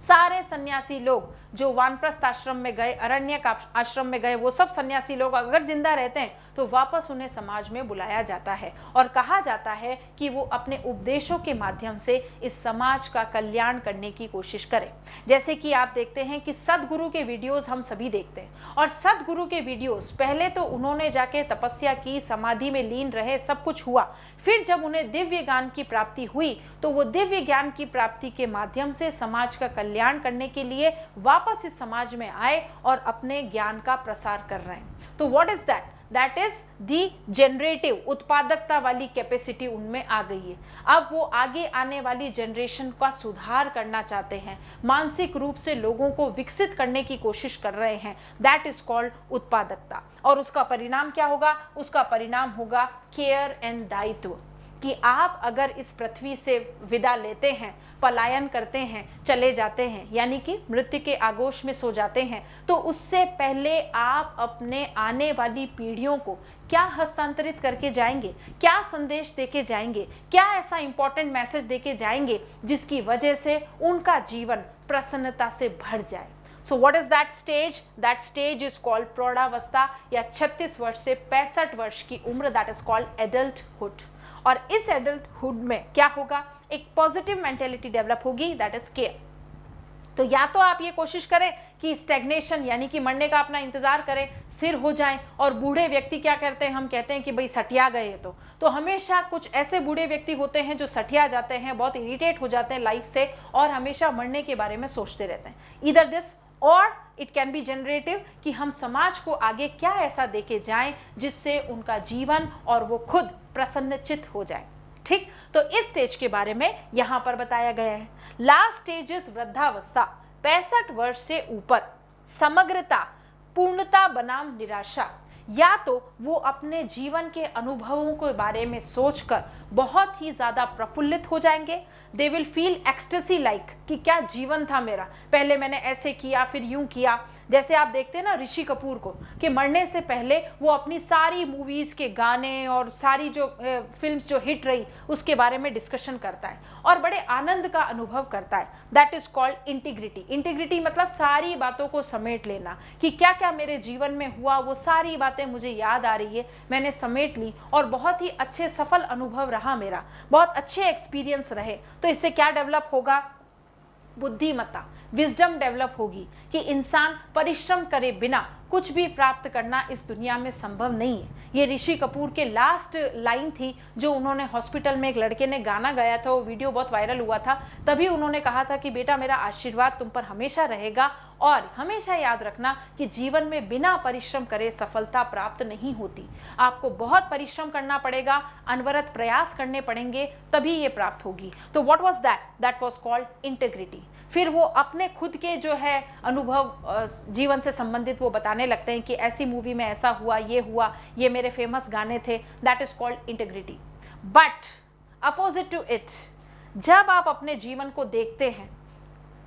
सारे सन्यासी लोग जो वानप्रस्थ आश्रम में गए, अरण्यक आश्रम में गए, वो सब सन्यासी लोग अगर जिंदा रहते हैं तो वापस उन्हें समाज में बुलाया जाता है और कहा जाता है कि वो अपने उपदेशों के माध्यम से इस समाज का कल्याण करने की कोशिश करें। जैसे कि आप देखते हैं कि सदगुरु के वीडियोस हम सभी देखते हैं, और सदगुरु के वीडियोस पहले तो उन्होंने जाके तपस्या की, समाधि में लीन रहे, सब कुछ हुआ, फिर जब उन्हें दिव्य ज्ञान की प्राप्ति हुई तो वो दिव्य ज्ञान की प्राप्ति के माध्यम से समाज का कल्याण करने के लिए वापस इस समाज में आए और अपने ज्ञान का प्रसार कर रहे हैं। तो what is that? That is the generative, उत्पादकता वाली कैपेसिटी उनमें आ गई है। अब वो आगे आने वाली जनरेशन का सुधार करना चाहते हैं, मानसिक रूप से लोगों को विकसित करने की कोशिश कर रहे हैं। दैट इज कॉल्ड उत्पादकता। और उसका परिणाम क्या होगा? उसका परिणाम होगा केयर एंड दायित्व, कि आप अगर इस पृथ्वी से विदा लेते हैं, पलायन करते हैं, चले जाते हैं, यानी कि मृत्यु के आगोश में सो जाते हैं, तो उससे पहले आप अपने आने वाली पीढ़ियों को क्या हस्तांतरित करके जाएंगे, क्या संदेश देके जाएंगे, क्या ऐसा इंपॉर्टेंट मैसेज देके जाएंगे जिसकी वजह से उनका जीवन प्रसन्नता से भर जाए। So what is that stage? That stage is called प्रौढ़ावस्था, या 36 वर्ष से 65 वर्ष की उम्र, दैट इज कॉल्ड एडल्टहुड। और इस एडल्टहुड में क्या होगा? एक पॉजिटिव मेंटेलिटी डेवलप होगी, दैट इज केयर। तो या तो आप ये कोशिश करें कि स्टेग्नेशन यानी कि मरने का अपना इंतजार करें, स्थिर हो जाएं, और बूढ़े व्यक्ति क्या करते हैं, हम कहते हैं कि भाई सठिया गए हैं, तो हमेशा कुछ ऐसे बूढ़े व्यक्ति होते हैं जो सठिया जाते हैं, बहुत इरिटेट हो जाते हैं लाइफ से और हमेशा मरने के बारे में सोचते रहते हैं। इधर दिस और इट कैन बी जनरेटिव, कि हम समाज को आगे क्या ऐसा देके जाएं जिससे उनका जीवन और वो खुद प्रसन्नचित हो जाए। ठीक, तो इस स्टेज के बारे में यहां पर बताया गया है। लास्ट स्टेज इज वृद्धावस्था, 65 वर्ष से ऊपर। समग्रता, पूर्णता बनाम निराशा, या तो वो अपने जीवन के अनुभवों के बारे में सोचकर बहुत ही ज़्यादा प्रफुल्लित हो जाएंगे, they will feel ecstasy like कि क्या जीवन था मेरा, पहले मैंने ऐसे किया फिर यूं किया। जैसे आप देखते हैं ना ऋषि कपूर को, कि मरने से पहले वो अपनी सारी मूवीज़ के गाने और सारी जो फिल्म्स जो हिट रही उसके बारे में डिस्कशन करता है और बड़े आनंद का अनुभव करता है। That is called integrity. Integrity मतलब सारी बातों को समेट लेना, कि क्या क्या मेरे जीवन में हुआ वो सारी बातें मुझे याद आ रही है, मैंने समेट ली और बहुत ही अच्छे सफल अनुभव रहा मेरा, बहुत अच्छे एक्सपीरियंस रहे। तो इससे क्या डेवलप होगा? बुद्धिमत्ता, विजडम डेवलप होगी, कि इंसान परिश्रम करे बिना कुछ भी प्राप्त करना इस दुनिया में संभव नहीं है। ये ऋषि कपूर के लास्ट लाइन थी जो उन्होंने हॉस्पिटल में, एक लड़के ने गाना गाया था, वो वीडियो बहुत वायरल हुआ था, तभी उन्होंने कहा था कि बेटा मेरा आशीर्वाद तुम पर हमेशा रहेगा और हमेशा याद रखना कि जीवन में बिना परिश्रम करे सफलता प्राप्त नहीं होती। आपको बहुत परिश्रम करना पड़ेगा, अनवरत प्रयास करने पड़ेंगे, तभी ये प्राप्त होगी। तो what was that? That was called integrity. फिर वो अपने खुद के जो है अनुभव जीवन से संबंधित वो बताने लगते हैं कि ऐसी मूवी में ऐसा हुआ, ये मेरे फेमस गाने थे। That is called integrity. But opposite to it, जब आप अपने जीवन को देखते हैं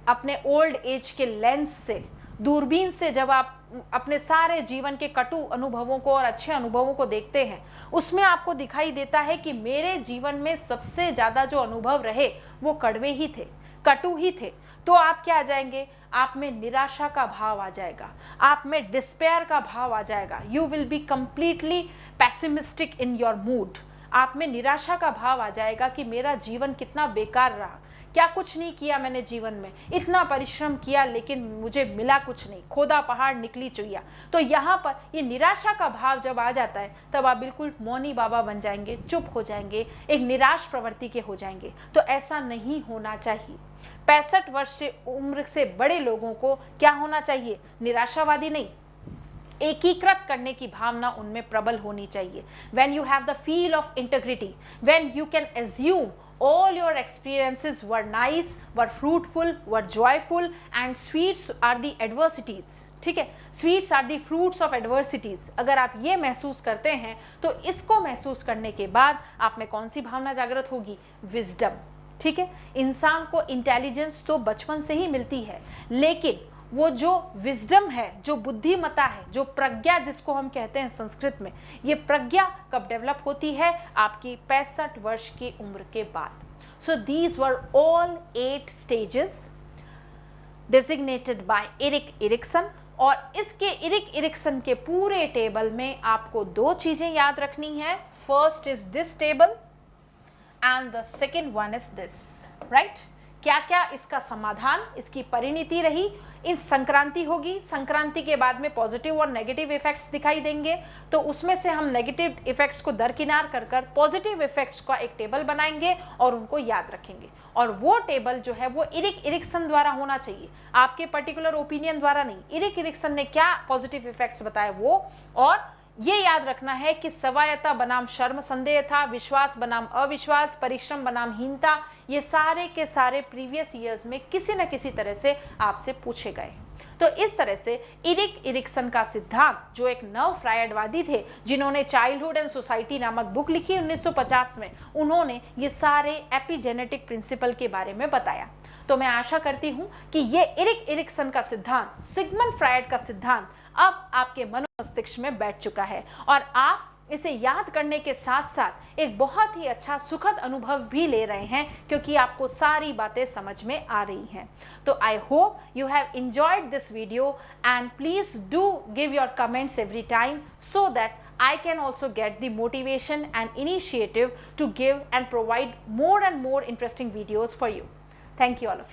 अपने ओल्ड एज के लेंस से, दूरबीन से, जब आप अपने सारे जीवन के कटु अनुभवों को और अच्छे अनुभवों को देखते हैं, उसमें आपको दिखाई देता है कि मेरे जीवन में सबसे ज़्यादा जो अनुभव रहे वो कड़वे ही थे, कटु ही थे। तो आप क्या आ जाएंगे? आप में निराशा का भाव आ जाएगा, आप में डिस्पेयर का भाव आ जाएगा। You will be completely pessimistic in your mood. आप में निराशा का भाव आ जाएगा कि मेरा जीवन कितना बेकार रहा, क्या कुछ नहीं किया मैंने जीवन में, इतना परिश्रम किया लेकिन मुझे मिला कुछ नहीं, खोदा पहाड़ निकली चुइया। तो यहाँ पर ये निराशा का भाव जब आ जाता है तब आप बिल्कुल मौनी बाबा बन जाएंगे, चुप हो जाएंगे, एक निराश प्रवृत्ति के हो जाएंगे। तो ऐसा नहीं होना चाहिए। 65 वर्ष से उम्र से बड़े लोगों को क्या होना चाहिए? निराशावादी नहीं, एकीकृत करने की भावना उनमें प्रबल होनी चाहिए। When you have the feel of integrity, when you can assume all your experiences were nice, were fruitful, were joyful, and sweets are the adversities, ठीक है, sweets are the fruits of adversities. अगर आप ये महसूस करते हैं तो इसको महसूस करने के बाद आप में कौन सी भावना जागृत होगी? विजडम, ठीक है। इंसान को इंटेलिजेंस तो बचपन से ही मिलती है, लेकिन वो जो विजडम है, जो बुद्धिमता है, जो प्रज्ञा जिसको हम कहते हैं संस्कृत में, ये प्रज्ञा कब डेवलप होती है? आपकी 65 वर्ष की उम्र के बाद। So these were all 8 stages designated by Erik Erikson. और इसके एरिक एरिक्सन के पूरे टेबल में आपको 2 चीजें याद रखनी है। First is this table and the second one is this, right. क्या क्या इसका समाधान, इसकी परिणति रही, इन संक्रांति होगी, संक्रांति के बाद में पॉजिटिव और नेगेटिव इफेक्ट्स दिखाई देंगे, तो उसमें से हम नेगेटिव इफेक्ट्स को दरकिनार कर पॉजिटिव इफेक्ट्स का एक टेबल बनाएंगे और उनको याद रखेंगे। और वो टेबल जो है वो एरिक एरिक्सन द्वारा होना चाहिए, आपके पर्टिकुलर ओपिनियन द्वारा नहीं। एरिक एरिक्सन ने क्या पॉजिटिव इफेक्ट्स बताए वो, और ये याद रखना है कि सवायता बनाम शर्म संदेह था, विश्वास बनाम अविश्वास, परिश्रम बनाम हीनता, ये सारे के सारे प्रीवियस ईयर्स में किसी न किसी तरह से आपसे पूछे गए। तो इस तरह से एरिक एरिक्सन का सिद्धांत, जो एक नव फ्रायडवादी थे जिन्होंने चाइल्डहुड एंड सोसाइटी नामक बुक लिखी 1950 में, उन्होंने ये सारे एपिजेनेटिक प्रिंसिपल के बारे में बताया। तो मैं आशा करती हूं कि ये एरिक एरिक्सन का सिद्धांत, सिगमंड फ्रायड का सिद्धांत अब आपके मनोमस्तिष्क में बैठ चुका है और आप इसे याद करने के साथ साथ एक बहुत ही अच्छा सुखद अनुभव भी ले रहे हैं, क्योंकि आपको सारी बातें समझ में आ रही हैं। तो I hope you have enjoyed this video and please do give your comments every time so that I can also get the motivation and initiative to give and provide more and more interesting videos for you. Thank you all of you.